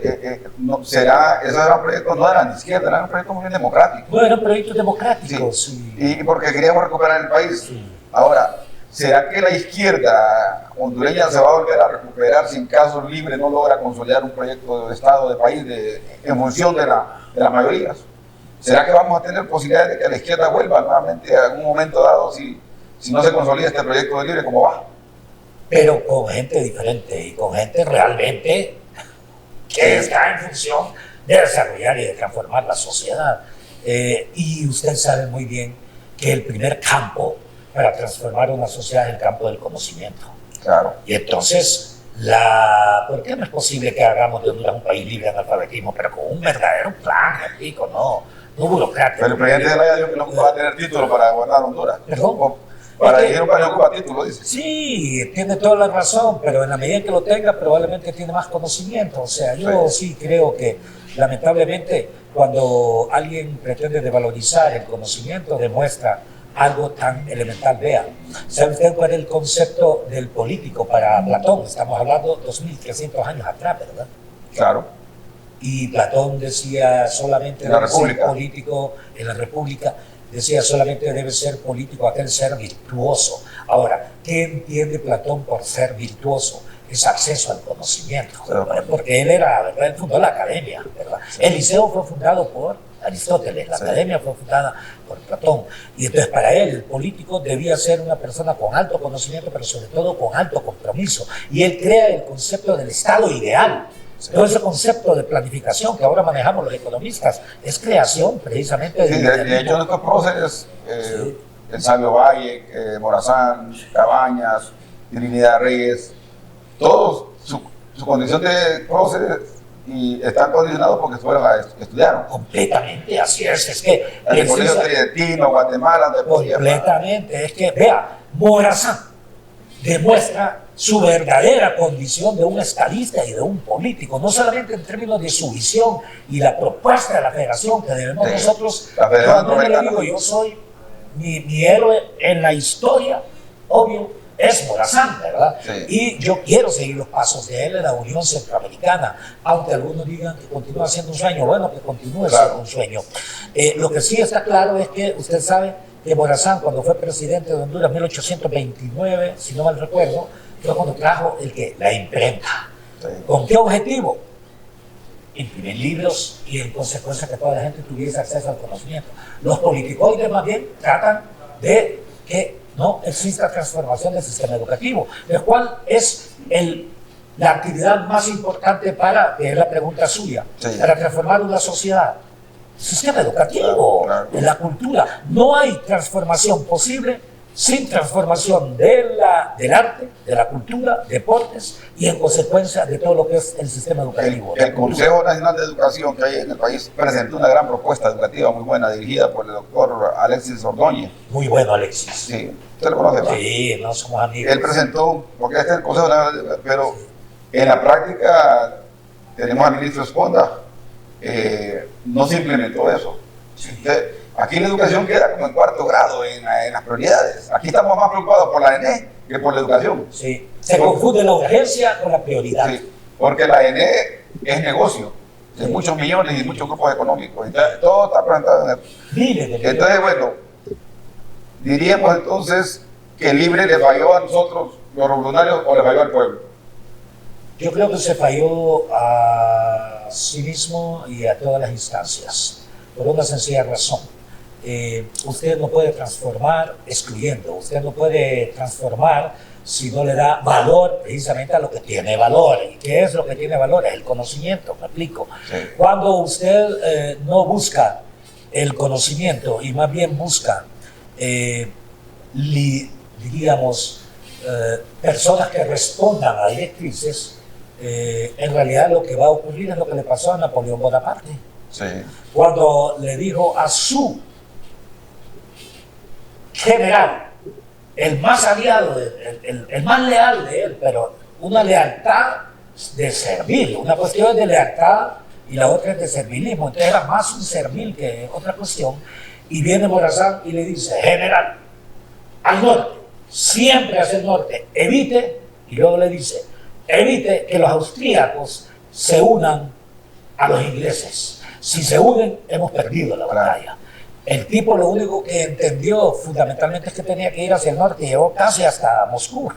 eran proyectos, no eran de izquierda, eran proyectos muy democráticos. No, eran proyectos democráticos. Sí. Y porque queríamos recuperar el país. Sí. Ahora, ¿será que la izquierda hondureña se va a volver a recuperar si en casos libres no logra consolidar un proyecto de Estado, de país, en función de las mayorías? ¿Será que vamos a tener posibilidades de que la izquierda vuelva nuevamente a algún momento dado si no se consolida este proyecto de libre como va? Pero con gente diferente y con gente realmente que está en función de desarrollar y de transformar la sociedad. Y usted sabe muy bien que el primer campo para transformar una sociedad es el campo del conocimiento. Claro. Y entonces, ¿por qué no es posible que hagamos de Honduras un país libre de analfabetismo, pero con un verdadero plan, rico, no burocrático? Pero el presidente de la dijo que no va a tener título para gobernar Honduras. ¿Perdón? Para dirigir un país no ocupa título, dice. Sí, tiene toda la razón, pero en la medida que lo tenga, probablemente tiene más conocimiento. O sea, yo sí creo que, lamentablemente, cuando alguien pretende devalorizar el conocimiento, demuestra algo tan elemental. Vea, ¿sabe usted cuál es el concepto del político para Platón? Estamos hablando 2300 años atrás, ¿verdad? Claro. Y Platón decía solamente debe ser político en la República, decía solamente debe ser político aquel ser virtuoso. Ahora, ¿qué entiende Platón por ser virtuoso? Es acceso al conocimiento, porque él era, ¿verdad? Él fundó la academia, ¿verdad? El liceo fue fundado por Aristóteles, la academia fue fundada por Platón, y entonces para él el político debía ser una persona con alto conocimiento, pero sobre todo con alto compromiso, y él crea el concepto del Estado ideal. Todo ese concepto de planificación que ahora manejamos los economistas es creación precisamente de hecho, nuestros próceres, el sabio Valle, Morazán, Cabañas, Trinidad Reyes, todos su condición de próceres y están condicionados porque fueron a estudiar. Completamente, así es que... El colegio tridentino, Guatemala, completamente, es que, vea, Morazán demuestra su verdadera condición de un estadista y de un político, no solamente en términos de su visión y la propuesta de la federación que debemos nosotros... Yo soy mi héroe en la historia, obvio, es Morazán, ¿verdad? Sí. Y yo quiero seguir los pasos de él en la Unión Centroamericana, aunque algunos digan que continúa siendo un sueño. Bueno, que continúe siendo un sueño. Lo que sí está claro es que usted sabe que Morazán, cuando fue presidente de Honduras en 1829, si no mal recuerdo, fue cuando trajo la imprenta. Sí. ¿Con qué objetivo? Imprimir libros y en consecuencia que toda la gente tuviese acceso al conocimiento. Los politicoides más bien tratan de que no exista transformación del sistema educativo, el cual es la actividad más importante para, que es la pregunta suya, sí, para transformar una sociedad. Sistema educativo, claro. En la cultura. No hay transformación posible sin transformación del arte, de la cultura, deportes y en consecuencia de todo lo que es el sistema educativo. El Consejo Nacional de Educación que hay en el país presentó una gran propuesta educativa muy buena dirigida por el doctor Alexis Ordóñez. Muy bueno, Alexis. Sí, ¿usted lo conoce? ¿Va? Sí, no somos amigos. Él presentó, porque este es el Consejo Nacional de Educación, pero en la práctica tenemos al ministro Esponda, no se implementó eso. Entonces, aquí la educación queda como en cuarto grado en las prioridades. Aquí estamos más preocupados por la ENE que por la educación. Sí, se confunde la urgencia con la prioridad. Sí, porque la ENE es negocio, de muchos millones y muchos grupos económicos. Entonces, todo está presentado en el... Miles de millones. Entonces, bueno, diríamos entonces que el libre le falló a nosotros, los revolucionarios, o le falló al pueblo. Yo creo que se falló a sí mismo y a todas las instancias, por una sencilla razón. Usted no puede transformar excluyendo, usted no puede transformar si no le da valor precisamente a lo que tiene valor. ¿Y qué es lo que tiene valor? Es el conocimiento, me explico. Sí. Cuando usted no busca el conocimiento y más bien busca, diríamos, personas que respondan a directrices, en realidad lo que va a ocurrir es lo que le pasó a Napoleón Bonaparte. Sí. Cuando le dijo a su general, el más aliado, el más leal de él, pero una lealtad de servil, una cuestión es de lealtad y la otra es de servilismo, entonces era más un servil que otra cuestión, y viene Morazán y le dice: general, al norte, siempre hacia el norte, evite, y luego le dice, evite que los austríacos se unan a los ingleses. Si se unen, hemos perdido la batalla. El tipo lo único que entendió fundamentalmente es que tenía que ir hacia el norte y llegó casi hasta Moscú.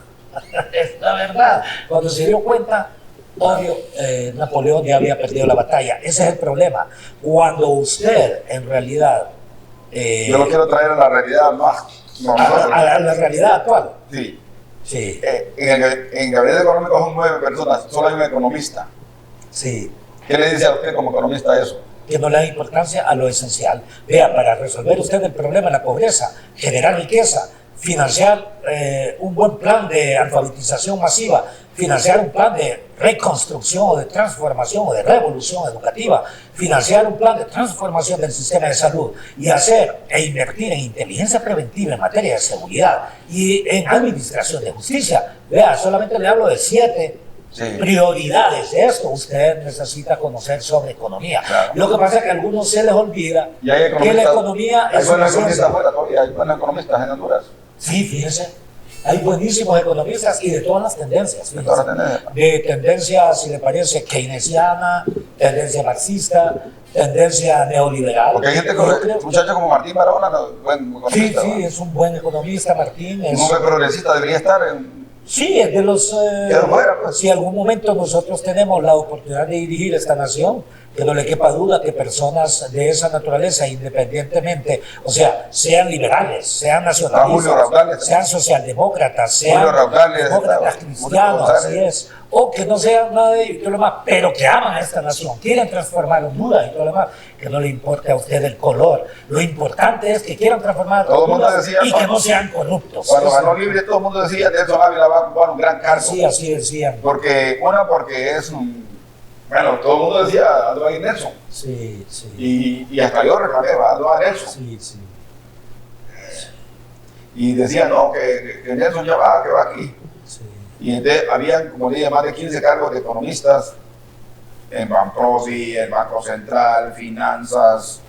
Es la verdad. Cuando se dio cuenta, obvio, Napoleón ya había perdido la batalla. Ese es el problema. Cuando usted, en realidad... Yo lo quiero traer a la realidad más. A la realidad actual. Sí. Sí. En Gabinete Económico son 9 personas, solo hay un economista. Sí. ¿Qué le dice a usted como economista eso? Que no le da importancia a lo esencial. Vea, para resolver usted el problema de la pobreza, generar riqueza, financiar un buen plan de alfabetización masiva, financiar un plan de reconstrucción o de transformación o de revolución educativa, financiar un plan de transformación del sistema de salud y hacer e invertir en inteligencia preventiva en materia de seguridad y en administración de justicia. Vea, solamente le hablo de 7 prioridades de esto. Usted necesita conocer sobre economía. Claro. Lo que pasa es que a algunos se les olvida que la economía hay es buenos una economistas ciencia. afuera todavía, hay buenos economistas en Honduras. Sí, fíjense, hay buenísimos economistas y de todas las tendencias. De todas las tendencias. De tendencia, si le parece, keynesiana, tendencia marxista, tendencia neoliberal. Porque hay gente, muchachos como Martín Barahona, buen Sí, economista. sí, es un buen economista, Martín. Un hombre progresista debería estar en... Sí, es de los... Quedó fuera, pues. Si algún momento nosotros tenemos la oportunidad de dirigir esta nación, que no le quepa duda que personas de esa naturaleza, independientemente, o sea, sean liberales, sean nacionalistas, sean socialdemócratas, sean demócratas cristianos, así es, o que no sean nada de ello y todo lo demás, pero que aman a esta nación, quieren transformar Honduras y todo lo demás, que no le importe a usted el color. Lo importante es que quieran transformar Honduras y que no sean corruptos. Cuando ganó Libre, todo el mundo decía, Nelson Ávila va a ocupar un gran cargo. Sí, así decían. Porque es un... Bueno, todo el mundo decía, Aldo y Nelson. Sí, sí. Y hasta yo reclamé, Aldo a Nelson. Sí, sí. Y decía, no, que Nelson ya va, que va aquí. Sí. Y entonces habían, como dije, más de 15 cargos de economistas en Banprosi, el Banco Central, Finanzas,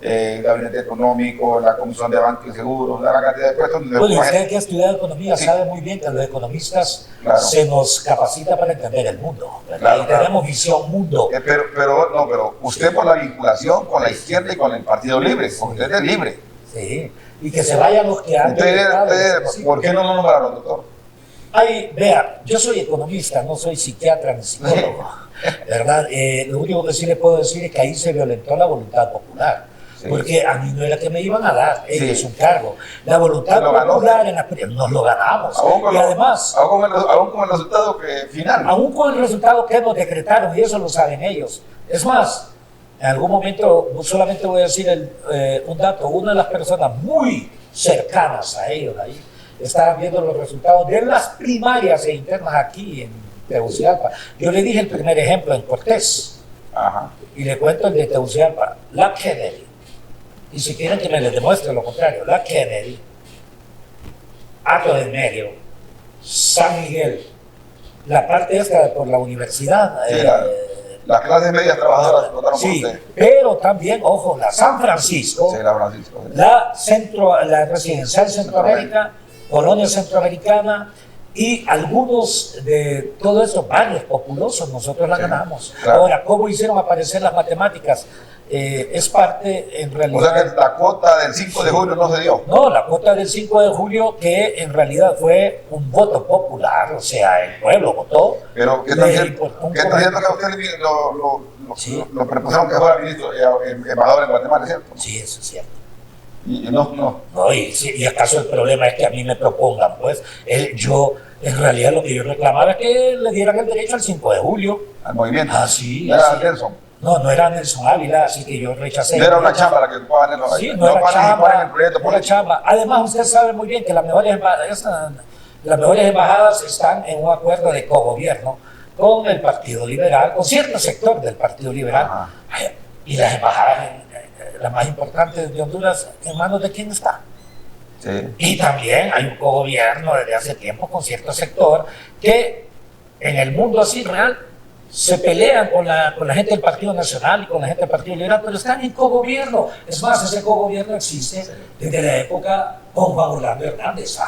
Gabinete Económico, la Comisión de Bancos y Seguros, la cantidad de puestos. Bueno, usted que ha estudiado economía sabe muy bien que los economistas se nos capacita para entender el mundo, ¿verdad? Y tenemos visión mundo. Pero usted por la vinculación con la izquierda y con el Partido Libre, porque usted es libre. Sí, y que se vayan los que han... Entonces, ¿por qué no lo nombraron, doctor? Vea, yo soy economista, no soy psiquiatra ni psicólogo, ¿verdad? Lo único que sí le puedo decir es que ahí se violentó la voluntad popular. Sí. Porque a mí no era que me iban a dar ellos un cargo. La voluntad popular nos lo ganamos. Y además, aún con el resultado final. Aún con el resultado que nos decretaron, y eso lo saben ellos. Es más, en algún momento, solamente voy a decir un dato, una de las personas muy cercanas a ellos ahí, estaban viendo los resultados de las primarias e internas aquí en Tegucigalpa. Yo le dije el primer ejemplo en Cortés. Ajá. Y le cuento el de Tegucigalpa, la Kennedy. Y si quieren que me les demuestre lo contrario, la Kennedy, Hato del Medio, San Miguel, la parte esta por la universidad. Sí, las clases medias trabajadoras votaron por usted. Pero también, ojo, la San Francisco, sí, la Francisco, sí. La Residencial Centroamérica, Colonia Centroamericana y algunos de todos estos barrios populosos, nosotros la ganamos. Claro. Ahora, ¿cómo hicieron aparecer las matemáticas? Es parte, en realidad... O sea que la cuota del 5 de julio no se dio. No, la cuota del 5 de julio que en realidad fue un voto popular, o sea, el pueblo votó. Pero ¿qué está diciendo que a usted lo propusieron que fuera ministro, embajador en Guatemala, ¿cierto? Sí, eso es cierto. Y no, y acaso el problema es que a mí me propongan, pues, yo, en realidad lo que yo reclamaba es que le dieran el derecho al 5 de julio. Al movimiento. Ah, sí. Era Nelson. No era Nelson Ávila, así que yo rechacé. No era una chamba la que ocupaba Nelson. Sí, no era chamba. Además, usted sabe muy bien que las mejores embajadas están en un acuerdo de cogobierno con el Partido Liberal, con cierto sector del Partido Liberal. Ajá. Y las embajadas, las más importantes de Honduras, ¿en manos de quién está? Sí. Y también hay un cogobierno desde hace tiempo con cierto sector que en el mundo así real se pelean con la gente del Partido Nacional y con la gente del Partido Liberal, pero están en cogobierno. Es más, ese cogobierno existe desde la época con Juan Orlando Hernández.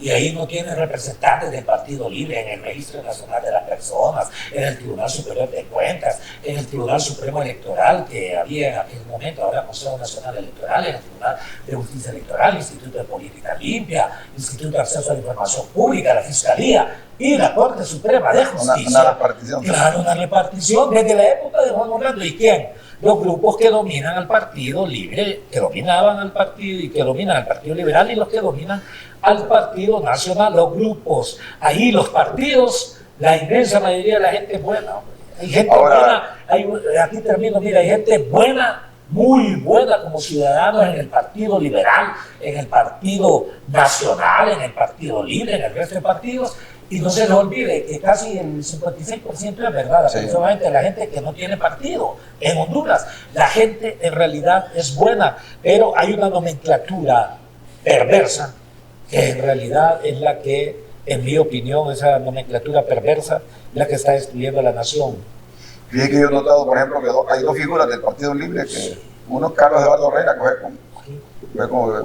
Y ahí no tienen representantes del Partido Libre en el Registro Nacional de las Personas, en el Tribunal Superior de Cuentas, en el Tribunal Supremo Electoral que había en aquel momento, ahora Consejo Nacional Electoral, en el Tribunal de Justicia Electoral, Instituto de Política Limpia, Instituto de Acceso a la Información Pública, la Fiscalía y la Corte Suprema de Justicia. Una repartición. Claro, una repartición desde la época de Juan Orlando. ¿Y quién? Los grupos que dominan al Partido Libre, que dominaban al partido y que dominan al Partido Liberal y los que dominan al Partido Nacional, los grupos. Ahí los partidos, la inmensa mayoría de la gente es buena. Hay gente buena, aquí termino, mira, hay gente buena, muy buena como ciudadanos en el Partido Liberal, en el Partido Nacional, en el Partido Libre, en el resto de partidos. Y no se les olvide que casi el 56% es verdad, aproximadamente la gente que no tiene partido en Honduras. La gente en realidad es buena, pero hay una nomenclatura perversa que en realidad es la que, en mi opinión, esa nomenclatura perversa es la que está destruyendo a la nación. Fíjate que yo he notado, por ejemplo, que hay dos figuras del Partido Libre, que uno es Carlos Eduardo Reina, que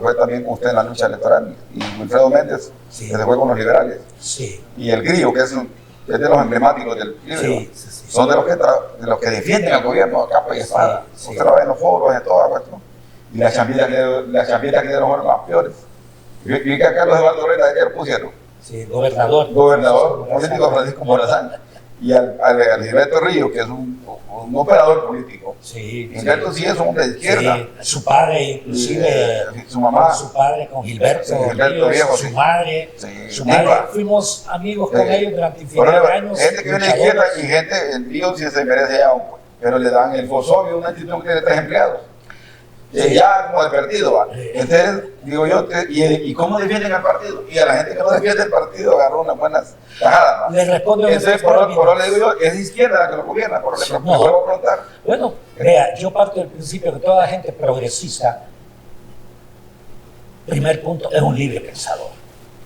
fue también con usted en la lucha electoral, y Wilfredo Méndez, que se fue con los liberales. Sí. Y el Grillo, que es de los emblemáticos del Libre, son de los que defienden al gobierno acá, pues, usted lo ve en los foros, en toda cuestión. Y las chambitas que dieron fueron las peores. Vi que a Carlos Eduardo Reina ayer lo pusieron. Sí, gobernador político Francisco Morazán. Y al Gilberto Río, que es un operador político. Sí. Gilberto sí es un hombre de izquierda. Sí, su padre, inclusive. Su mamá. Su padre con Gilberto Río, viejo, su madre. Fuimos amigos con ellos durante infinidad de años. Gente que viene de izquierda y gente, el Río sí se merece ya pero le dan el Fosovio, una institución que tiene 3 empleados. Ya como de perdido, ¿va? Entonces, digo yo, ¿y cómo defienden al partido? Y a la gente que no defiende el partido agarró unas buenas tajadas, ¿va? Le respondo. Entonces, por eso le digo yo, es izquierda la que lo gobierna, por eso le vuelvo a preguntar. Bueno, vea, yo parto del principio que toda gente progresista, primer punto, es un libre pensador.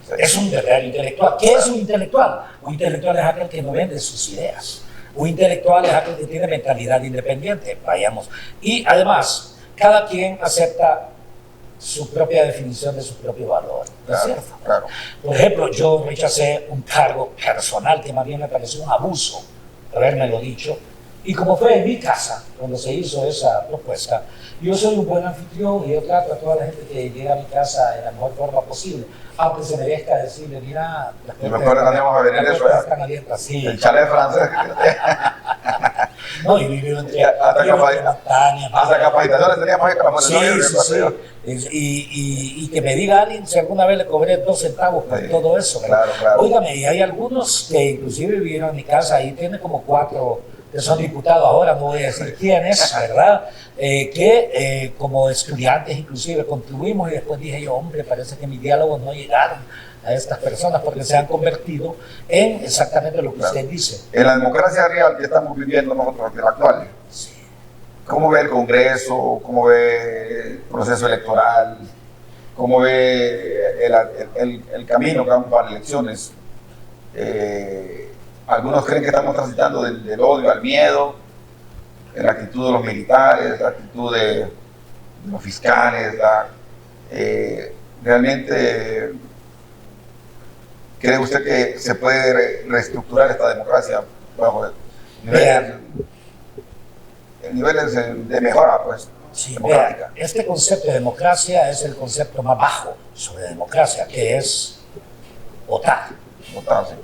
Sí. Es un verdadero intelectual. ¿Qué es un intelectual? Un intelectual es aquel que no vende sus ideas. Un intelectual es aquel que tiene mentalidad independiente, vayamos. Y además, cada quien acepta su propia definición de su propio valor, ¿no es cierto? Claro. Por ejemplo, yo rechacé un cargo personal que más bien me pareció un abuso, habérmelo dicho, Y como fue en mi casa, cuando se hizo esa propuesta, yo soy un buen anfitrión y yo trato a toda la gente que llega a mi casa de la mejor forma posible, aunque se merezca decirle, mira, las puertas están abiertas. Sí. El chalet francés. No, y vivió entre montañas. Hasta capacitaciones teníamos ahí para poner. Y que me diga alguien si alguna vez le cobré 2 centavos por todo eso. Claro. Óigame, y hay algunos que inclusive vivieron en mi casa y tiene como 4 que son diputados ahora, no voy a decir quiénes, ¿verdad? Que como estudiantes inclusive contribuimos y después dije yo, hombre, parece que mis diálogos no llegaron a estas personas porque se han convertido en exactamente lo que usted dice. En la democracia real que estamos viviendo nosotros, la actual, sí. ¿Cómo ve el Congreso? ¿Cómo ve el proceso electoral? ¿Cómo ve el camino que vamos para elecciones? Algunos creen que estamos transitando del odio al miedo, en la actitud de los militares, la actitud de los fiscales. Realmente, ¿cree usted que se puede reestructurar esta democracia bajo niveles de mejora, pues, democrática? Este concepto de democracia es el concepto más bajo sobre democracia, que es votar. Sí.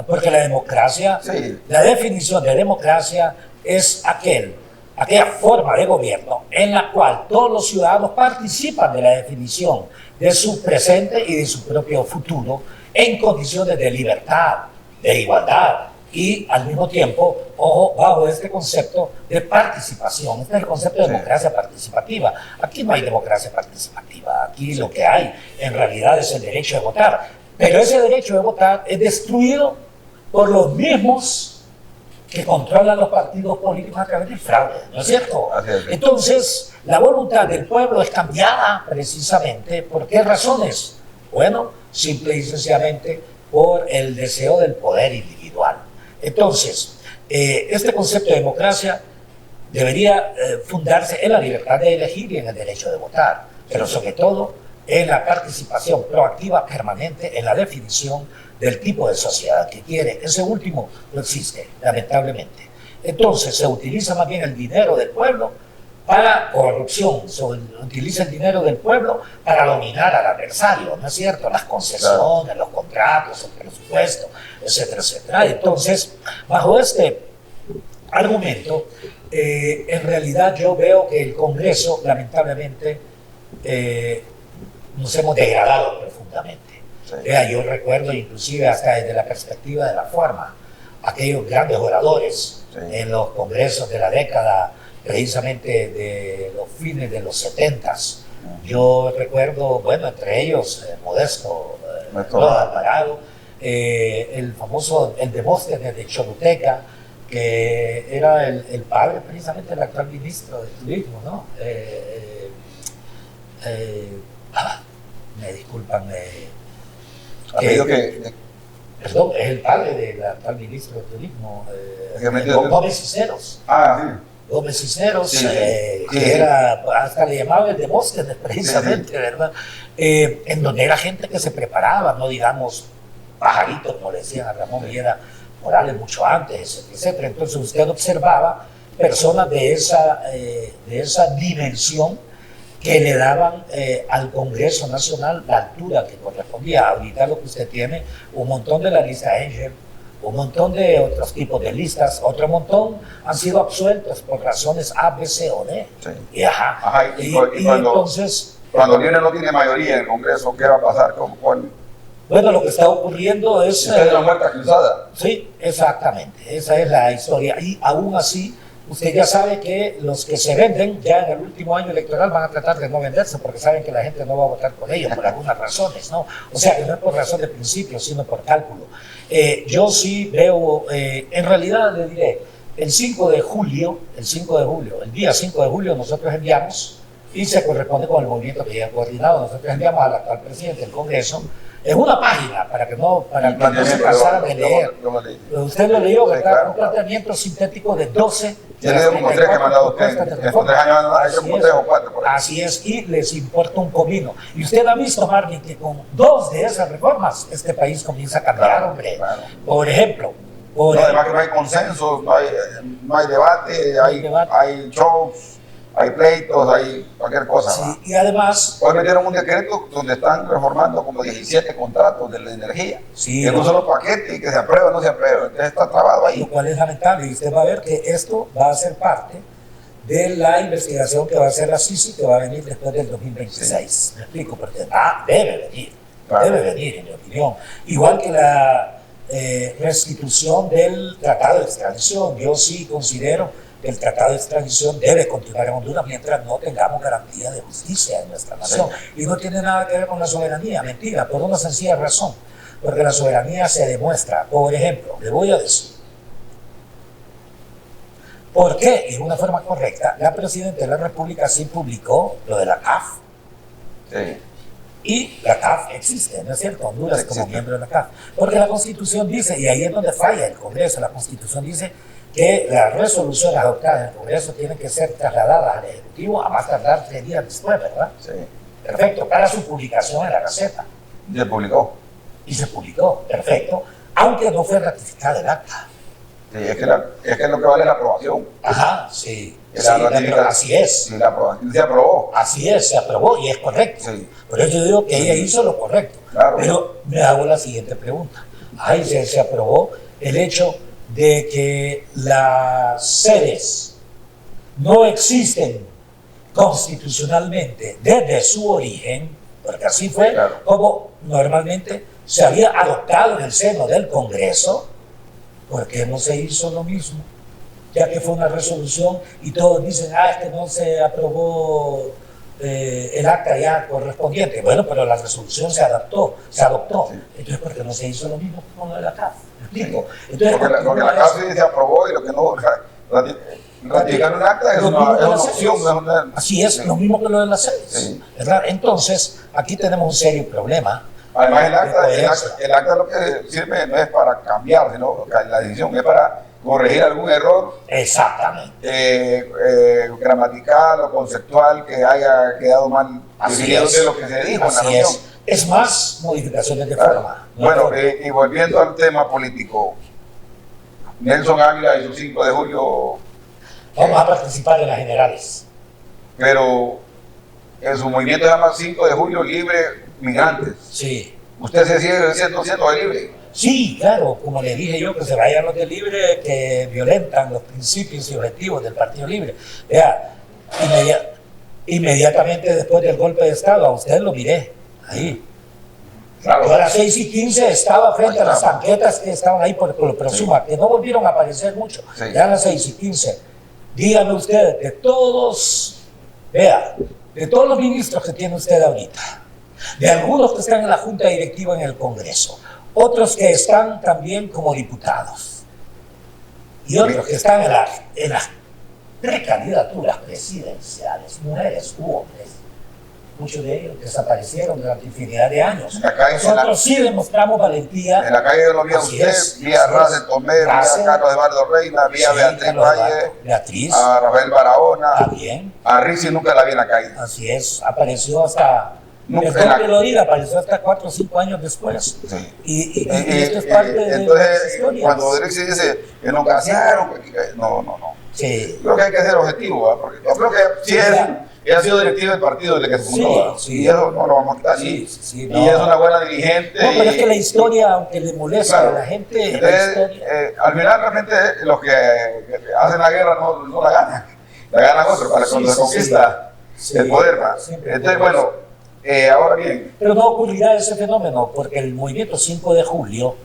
Porque la democracia, sí. La definición de democracia es aquella forma de gobierno en la cual todos los ciudadanos participan de la definición de su presente y de su propio futuro en condiciones de libertad, de igualdad y al mismo tiempo, ojo, bajo este concepto de participación. Este es el concepto de democracia participativa. Aquí no hay democracia participativa, aquí lo que hay en realidad es el derecho de votar. Pero ese derecho de votar es destruido por los mismos que controlan los partidos políticos a través del fraude, ¿no es cierto? Entonces, la voluntad del pueblo es cambiada precisamente ¿por qué razones? Bueno, simple y sencillamente por el deseo del poder individual. Entonces, este concepto de democracia debería fundarse en la libertad de elegir y en el derecho de votar, pero sobre todo en la participación proactiva permanente en la definición del tipo de sociedad que quiere. Ese último no existe, lamentablemente. Entonces se utiliza más bien el dinero del pueblo para corrupción, se utiliza el dinero del pueblo para dominar al adversario, ¿no es cierto? Las concesiones, los contratos, el presupuesto, etcétera, etcétera. Entonces, bajo este argumento, en realidad yo veo que el Congreso, lamentablemente, nos hemos degradado profundamente. Yo recuerdo inclusive hasta desde la perspectiva de la forma, aquellos grandes oradores en los congresos de la década, precisamente de los fines de los 70s. Yo recuerdo, bueno, entre ellos, Modesto Alvarado, el famoso, el Demóstenes de Choluteca, que era el padre precisamente del actual ministro de Turismo, ¿no? Me disculpan. Perdón, es el padre del actual ministro de Turismo, Gómez Cisneros. Gómez Cisneros, que era, hasta le llamaban el Demóstenes precisamente, ¿verdad? En donde era gente que se preparaba, no digamos pajaritos, como le decían a Ramón Villera Morales mucho antes, etcétera. Entonces usted observaba personas de esa dimensión que le daban al Congreso Nacional la altura que correspondía. Ahorita lo que usted tiene, un montón de la lista Angel, un montón de otros tipos de listas, otro montón han sido absueltos por razones A, B, C o D. Y entonces, cuando Lionel no tiene mayoría en el Congreso, ¿qué va a pasar? Bueno, lo que está ocurriendo es... ¿Esta es la muerte cruzada? Sí, exactamente, esa es la historia. Y aún así, usted ya sabe que los que se venden ya en el último año electoral van a tratar de no venderse porque saben que la gente no va a votar por ellos por algunas razones, ¿no? O sea, que no es por razón de principio, sino por cálculo. Yo sí veo, en realidad le diré, el día 5 de julio nosotros enviamos, y se corresponde con el movimiento que ya ha coordinado, nosotros enviamos al actual presidente del Congreso, es una página para que no se pasara de leer. Usted lo leyó, ¿verdad? Un planteamiento sintético de 12. Tiene como 3 que me han dado usted. En 3 años hay como 3 o 4. Así es, y les importa un comino. Y usted ha visto, Marvin, que con 2 de esas reformas este país comienza a cambiar, hombre. Por ejemplo, además que no hay consenso, no hay debate, hay shows, hay pleitos, hay cualquier cosa. Sí, y además... Hoy metieron un decreto donde están reformando como 17 contratos de la energía. Sí, que no solo paquete y que se aprueba o no se aprueba. Entonces está trabado ahí. Lo cual es lamentable. Y usted va a ver que esto va a ser parte de la investigación que va a hacer la CICI, que va a venir después del 2026. Sí. Me explico, porque debe venir. Claro. Debe venir, en mi opinión. Igual que la restitución del tratado de extradición. Yo sí considero que el tratado de extradición debe continuar en Honduras mientras no tengamos garantía de justicia en nuestra nación. Sí. Y no tiene nada que ver con la soberanía, mentira, por una sencilla razón. Porque la soberanía se demuestra. Por ejemplo, le voy a decir, ¿por qué? En una forma correcta, la Presidenta de la República sí publicó lo de la CAF. Sí. Y la CAF existe, ¿no es cierto? Honduras como miembro de la CAF. Porque la Constitución dice, y ahí es donde falla el Congreso, la Constitución dice que las resoluciones adoptadas en el Congreso tienen que ser trasladadas al Ejecutivo a más tardar 3 días después, ¿verdad? Sí. Perfecto, para su publicación en la Gaceta. Y se publicó. Y se publicó, perfecto, aunque no fue ratificada el acta. Sí, es que lo que vale la aprobación. Ajá, sí. Así es. Sí, la aprobación se aprobó. Así es, se aprobó y es correcto. Sí. Por eso yo digo que ella hizo lo correcto. Claro. Pero me hago la siguiente pregunta. Ahí se aprobó el hecho de que las sedes no existen constitucionalmente desde su origen, porque así fue como normalmente se había adoptado en el seno del Congreso. ¿Por qué no se hizo lo mismo? Ya que fue una resolución y todos dicen, es que no se aprobó el acta ya correspondiente. Bueno, pero la resolución se adoptó. Sí. Entonces, ¿por qué no se hizo lo mismo con lo de la CAF? ¿Me explico? Entonces, porque la CAF sí se aprobó y lo que no... Ratificar un acta es una opción. Así es, lo mismo que lo de las sedes. Sí. ¿Verdad? Entonces, aquí tenemos un serio problema. Además, el acta lo que sirve no es para cambiar, sino la decisión es para corregir algún error. Exactamente. Gramatical o conceptual que haya quedado mal definido de lo que se dijo en la reunión. Es más modificaciones de forma. Bueno, y volviendo al tema político, Nelson Ávila y su 5 de julio... Vamos a participar en las generales. Pero en su movimiento se llama 5 de julio Libre Migrantes. Sí. ¿Usted se sigue siendo de libre? Sí, claro, como le dije yo, que se vayan los de Libre que violentan los principios y objetivos del Partido Libre. Vea, inmediatamente después del golpe de Estado, a usted lo miré, ahí. Claro. Yo a las 6:15 estaba frente a las banquetas que estaban ahí por lo Prosuma, que no volvieron a aparecer mucho. Sí. Ya a las 6:15. Dígame usted, de todos los ministros que tiene usted ahorita, de algunos que están en la Junta Directiva en el Congreso, otros que están también como diputados, y otros que están en las precandidaturas presidenciales, mujeres u hombres, muchos de ellos desaparecieron durante infinidad de años. Nosotros sí demostramos valentía. En la calle lo vio usted, vía Rafael Tomé, vía Carlos Eduardo Reina, vía Beatriz Valle, a Rafael Barahona, a Rizzi nunca la vi en la calle. Así es, apareció hasta... apareció hasta 4 o 5 años después. Sí. Y esto es parte de las historias. Cuando Rizzi dice que nos gasearon, no. Sí. Creo que hay que ser objetivo, ¿eh? Porque yo creo que sí ha sido directivo del partido desde que se fundó. Sí. Y eso no lo vamos a quitar. Sí, y es una buena dirigente. No, pero es que la historia, aunque le molesta a la gente, entonces, al final realmente los que hacen la guerra no la ganan. La ganan otros para cuando se conquista el poder. Entonces, bueno, ahora bien. Pero no ocurrirá ese fenómeno porque el movimiento 5 de julio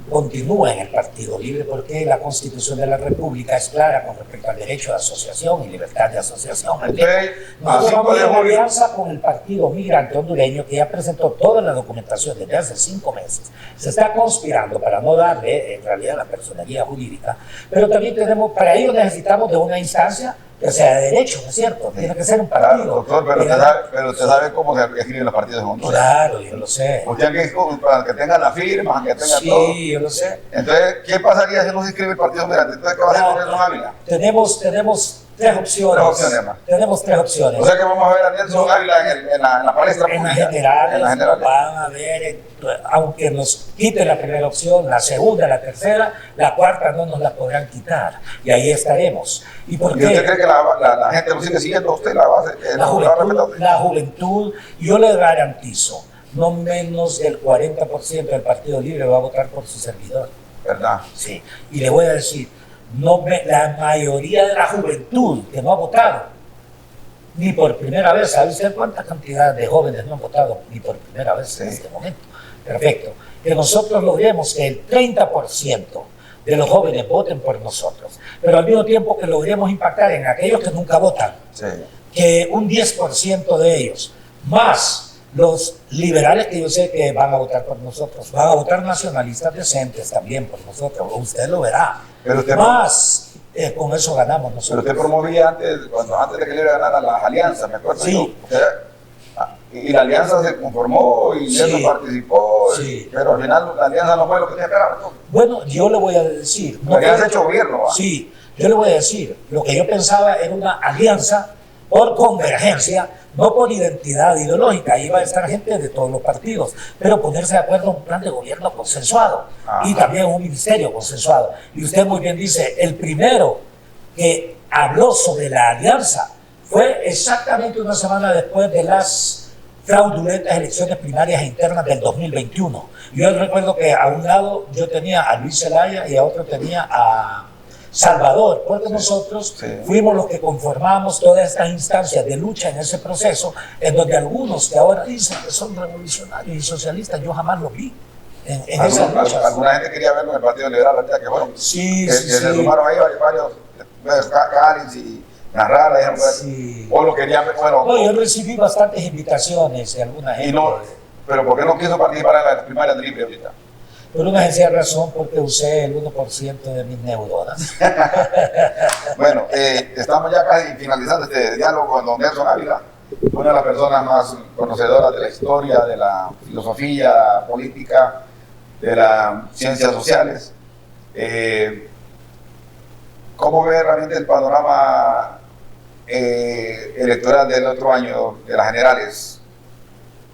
continúa en el Partido Libre porque la Constitución de la República es clara con respecto al derecho de asociación y libertad de asociación. Nosotros vamos en alianza con el Partido Migrante Hondureño, que ya presentó toda la documentación desde hace 5 meses. Se está conspirando para no darle en realidad la personería jurídica, pero también para ello necesitamos de una instancia que sea de derecho, ¿no es cierto? Tiene que ser un partido. Claro, doctor, pero usted sabe cómo se escriben los partidos en Honduras. Claro, yo lo sé. Usted que tengan la firma, que tengan todo. Sí, yo lo sé. Entonces, ¿qué pasaría si no se inscribe el Partido Migrante? Entonces, ¿qué va a hacer con Nelson Ávila? Tenemos Tres opciones. Tres opciones más. Tenemos tres opciones. O sea que vamos a ver a Nelson Ávila en la palestra En las pública. generales van a ver, aunque nos quiten la primera opción, la segunda, la tercera, la cuarta no nos la podrán quitar. Y ahí estaremos. ¿Y por ¿Y qué? usted cree que la gente lo sigue siguiendo a usted la base? La juventud, yo le garantizo, no menos del 40% del Partido Libre va a votar por su servidor. ¿Verdad? Sí. Y le voy a decir, la mayoría de la juventud que no ha votado, ni por primera vez, ¿sabe usted cuánta cantidad de jóvenes no han votado ni por primera vez en este momento? Perfecto. Que nosotros logremos que el 30% de los jóvenes voten por nosotros, pero al mismo tiempo que logremos impactar en aquellos que nunca votan, Sí. que un 10% de ellos, más los liberales que yo sé que van a votar por nosotros, van a votar nacionalistas decentes también por nosotros, usted lo verá. Pero usted Más, con eso ganamos Pero nosotros. usted promovía antes de que le ganara las alianzas, me acuerdo. Sí. Y la alianza se conformó y Sí. él no participó, Sí. pero al final la alianza no fue lo que usted esperaba, ¿no? Bueno, yo le voy a decir. La alianza ha hecho gobierno, ¿va? Sí, yo le voy a decir, lo que yo pensaba era una alianza por convergencia, no por identidad ideológica. Ahí va a estar gente de todos los partidos, pero ponerse de acuerdo en un plan de gobierno consensuado y también un ministerio consensuado. Y usted muy bien dice, el primero que habló sobre la alianza fue exactamente una semana después de las fraudulentas elecciones primarias e internas del 2021. Yo recuerdo que a un lado yo tenía a Luis Zelaya y a otro tenía a Salvador, porque nosotros fuimos los que conformamos todas estas instancias de lucha en ese proceso, en donde algunos que ahora dicen que son revolucionarios y socialistas, yo jamás los vi en esas luchas. Alguna gente quería verlo en el Partido Liberal, ahorita que fueron. Sí, que sí, se sí. sumaron ahí varios, Cáliz y Narrala, dijeron, Sí. o lo querían ver, bueno. No, yo recibí bastantes invitaciones de alguna gente. Y no, pero ¿por qué no quiso participar en las primarias de Libre ahorita? Por una sencilla razón, porque usé el 1% de mis neuronas. Bueno, estamos ya casi finalizando este diálogo con don Nelson Ávila, una de las personas más conocedoras de la historia, de la filosofía política, de las ciencias sociales. ¿Cómo ve realmente el panorama electoral del otro año, de las generales?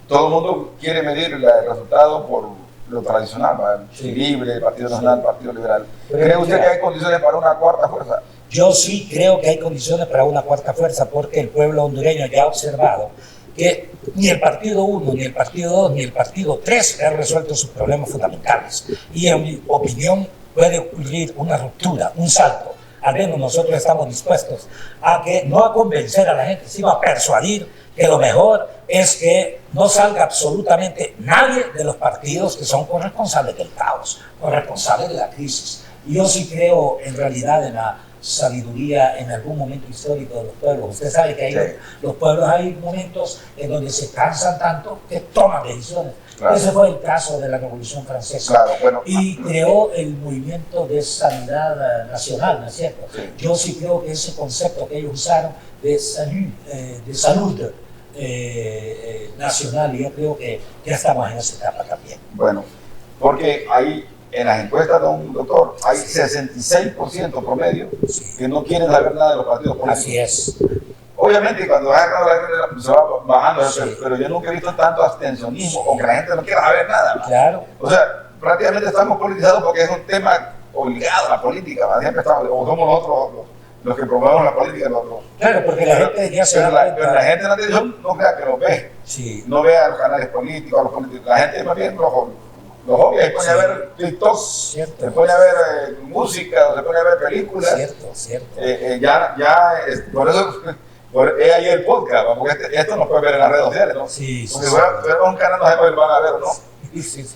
Todo el mundo quiere medir el resultado por lo tradicional, ¿verdad? Sí. Libre, Partido Nacional, Sí. Partido Liberal. Pero ¿Cree usted mira, que hay condiciones para una cuarta fuerza? Yo sí creo que hay condiciones para una cuarta fuerza, porque el pueblo hondureño ya ha observado que ni el Partido 1, ni el Partido 2, ni el Partido 3 han resuelto sus problemas fundamentales. Y en mi opinión puede ocurrir una ruptura, un salto. Al menos nosotros estamos dispuestos a que, no a convencer a la gente, sino a persuadir que lo mejor es que no salga absolutamente nadie de los partidos que son corresponsables del caos, corresponsables de la crisis. Y yo sí creo en realidad en la sabiduría en algún momento histórico de los pueblos. Usted sabe que los pueblos hay momentos en donde se cansan tanto que toman decisiones. Claro. Ese fue el caso de la Revolución Francesa. Claro, bueno. Y creó el movimiento de sanidad nacional, ¿no es cierto? Sí. Yo sí creo que ese concepto que ellos usaron de salud nacional, yo creo que ya estamos en esa etapa también. Bueno, porque ahí en las encuestas, doctor, hay 66% promedio que no quieren saber nada de los partidos políticos. Así es. Obviamente, cuando va ganando la gente se va bajando, Sí. pero yo nunca he visto tanto abstencionismo o que la gente no quiera saber nada, ¿va? Claro. O sea, prácticamente estamos politizados porque es un tema obligado a la política, ¿va? Siempre estamos, o somos nosotros los que promovemos la política, nosotros. Claro, porque la gente ya se da cuenta. Pero la gente en la televisión no crea que lo ve, Sí. no ve a los canales políticos, a los políticos. La gente más bien los obvia, se pone a ver TikTok, Cierto. se pone a ver música, o se pone a ver películas. Cierto. Por eso es ahí el podcast, ¿va? Porque esto no puede ver en las redes sociales, ¿no? Sí, porque si fuera un canal no sabemos si lo van a ver o no. Sí.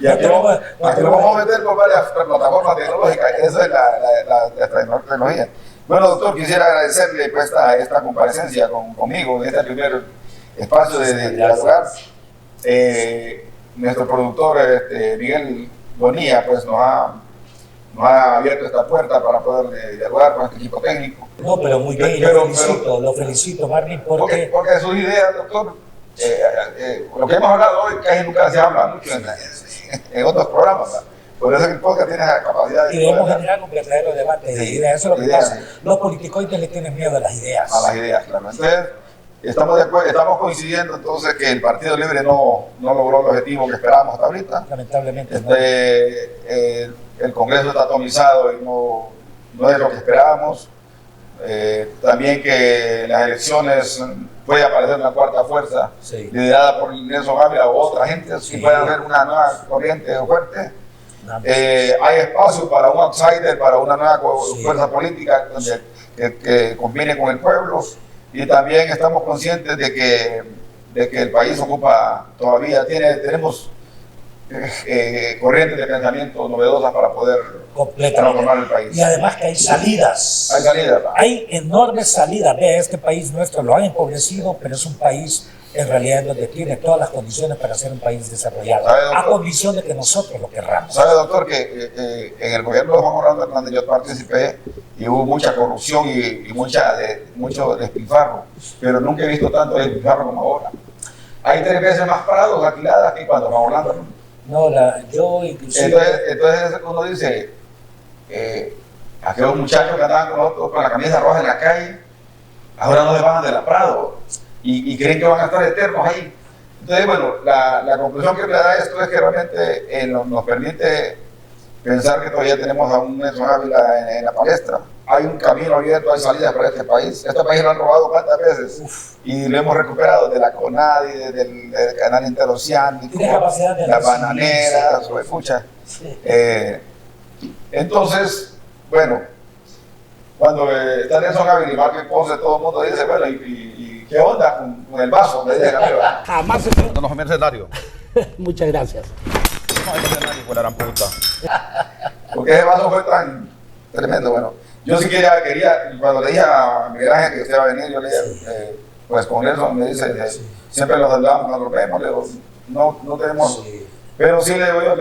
Y aquí lo vamos a meter por varias plataformas tecnológicas. Esa es la tecnología. Bueno, doctor, quisiera agradecerle pues, esta comparecencia conmigo en este primer espacio de dialogar. Nuestro productor Miguel Bonilla pues, nos ha abierto esta puerta para poder dialogar con este equipo técnico. No, pero muy bien, lo felicito, Marvin, porque Porque sus ideas, doctor, lo que hemos hablado hoy casi nunca se habla mucho en otros programas, ¿verdad? Por eso que el podcast tiene esa capacidad Y debemos generar un verdadero debate de ideas. Eso es lo que pasa. Sí. Los politicoides le tienen miedo a las ideas. A las ideas, claro. Entonces, estamos coincidiendo entonces que el Partido Libre no logró el objetivo que esperábamos hasta ahorita. Lamentablemente. El Congreso está atomizado y no es lo que esperábamos. También que en las elecciones puede aparecer una cuarta fuerza liderada por Nelson Ávila o otra gente, si puede haber una nueva corriente fuerte. Hay espacio para un outsider, para una nueva fuerza política que conviene con el pueblo, y también estamos conscientes de que el país ocupa todavía, tenemos corrientes de pensamiento novedosas para poder transformar el país. Y además que hay salidas. Hay salidas. Hay enormes salidas. Vea, este país nuestro lo han empobrecido, pero es un país en realidad donde tiene todas las condiciones para ser un país desarrollado, a condición de que nosotros lo querramos. ¿Sabe, doctor, que en el gobierno de Juan Orlando Hernández yo participé y hubo mucha corrupción y mucho despilfarro, pero nunca he visto tanto despilfarro como ahora? Hay 3 veces más prados alquiladas que cuando Juan Orlando. No, yo inclusive... Entonces uno dice, aquellos muchachos que andaban con nosotros con la camisa roja en la calle, ahora no se bajan de la Prado y creen que van a estar eternos ahí. Entonces, bueno, la conclusión que me da esto es que realmente nos permite pensar que todavía tenemos a un Nelson Ávila en la palestra. Hay un camino abierto, hay salidas para este país. Este país lo han robado cuántas veces y lo hemos recuperado de la CONADI, del canal interoceánico, las bananeras, pucha. Sí. Entonces, bueno, cuando está Nelson Ávila y Marvin Ponce, todo el mundo dice, bueno, ¿y qué onda con el vaso? Me dicen, jamás se... No nos el escenario. Muchas gracias. No, el escenario fue la gran puta. Porque ese vaso fue tan tremendo, bueno. Yo sí quería, cuando le dije a Miguel Ángel que usted va a venir, yo le dije, pues con Nelson me dice, siempre los saludamos cuando los vemos, le digo, no tenemos, pero sí le digo yo,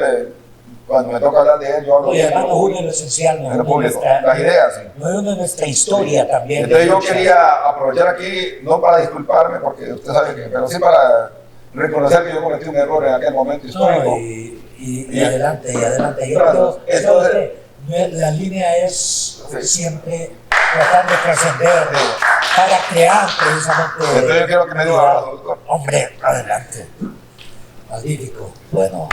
cuando me toca hablar de él, yo hablo de además nos une lo esencial, nos une las ideas. Sí. Nos une nuestra historia también. Entonces yo quería aprovechar aquí, no para disculparme, porque usted sabe que, pero sí para reconocer que yo cometí un error en aquel momento histórico. No, y adelante. Yo creo la línea es siempre tratar de trascender para crear precisamente. Entonces yo quiero que me diga un abrazo, doctor. Hombre, adelante. Magnífico. Bueno.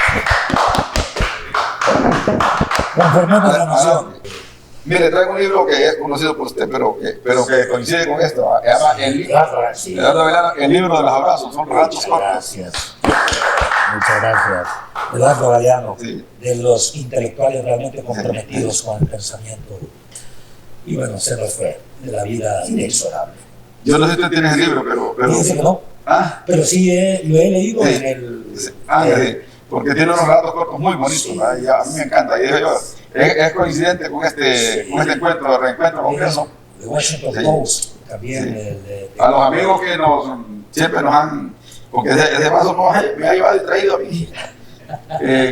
Conformemos la nación. Mire, traigo un libro que es conocido por usted, pero que coincide con esto. Se llama El libro de los abrazos. Son relatos cortos. Gracias. Muchas gracias. Eduardo Galeano, de los intelectuales realmente comprometidos con el pensamiento. Y bueno, se nos fue de la vida inexorable. Yo no sé si usted tiene el libro, pero dice que no. ¿Ah? Pero sí lo he leído en el... Sí. Porque tiene unos relatos cortos muy bonitos. Sí. A mí me encanta. Y dije yo, es coincidente con este reencuentro con eso. The Washington Post también. A los amigos que siempre nos han... Porque ese vaso me ha llevado distraído a mí.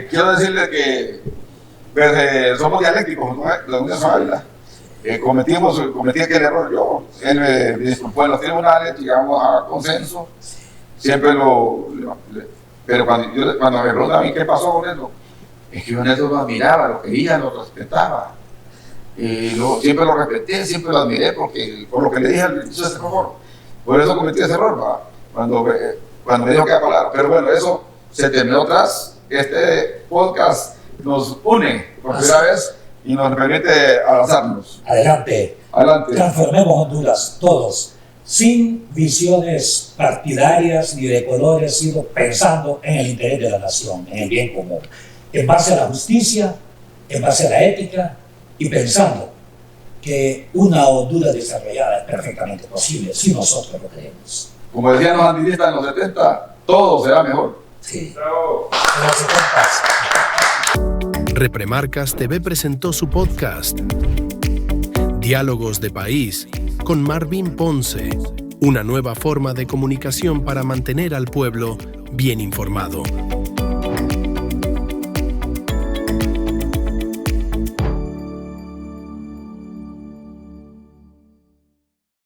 Quiero decirle que pues, somos dialécticos, ¿no? La Unión Ávila. Cometí aquel error él me disculpó en los tribunales, llegamos a consenso. Siempre pero cuando me preguntan a mí qué pasó con eso, es que yo en eso lo admiraba, lo quería, lo respetaba. Siempre lo respeté, siempre lo admiré por lo que le dije al inicio de ese favor. Por eso cometí ese error, ¿va? Cuando me dijo que iba a hablar. Pero bueno, eso se terminó atrás. Este podcast nos une por primera vez y nos permite avanzarnos. Adelante. Transformemos Honduras, todos, sin visiones partidarias ni de colores, sino pensando en el interés de la nación, en el bien común, en base a la justicia, en base a la ética y pensando que una Honduras desarrollada es perfectamente posible si nosotros lo queremos. Como decían los andinistas en los 70, todo será mejor. Sí. Bravo. En los 70. Repremarcas TV presentó su podcast Diálogos de País con Marvin Ponce, una nueva forma de comunicación para mantener al pueblo bien informado.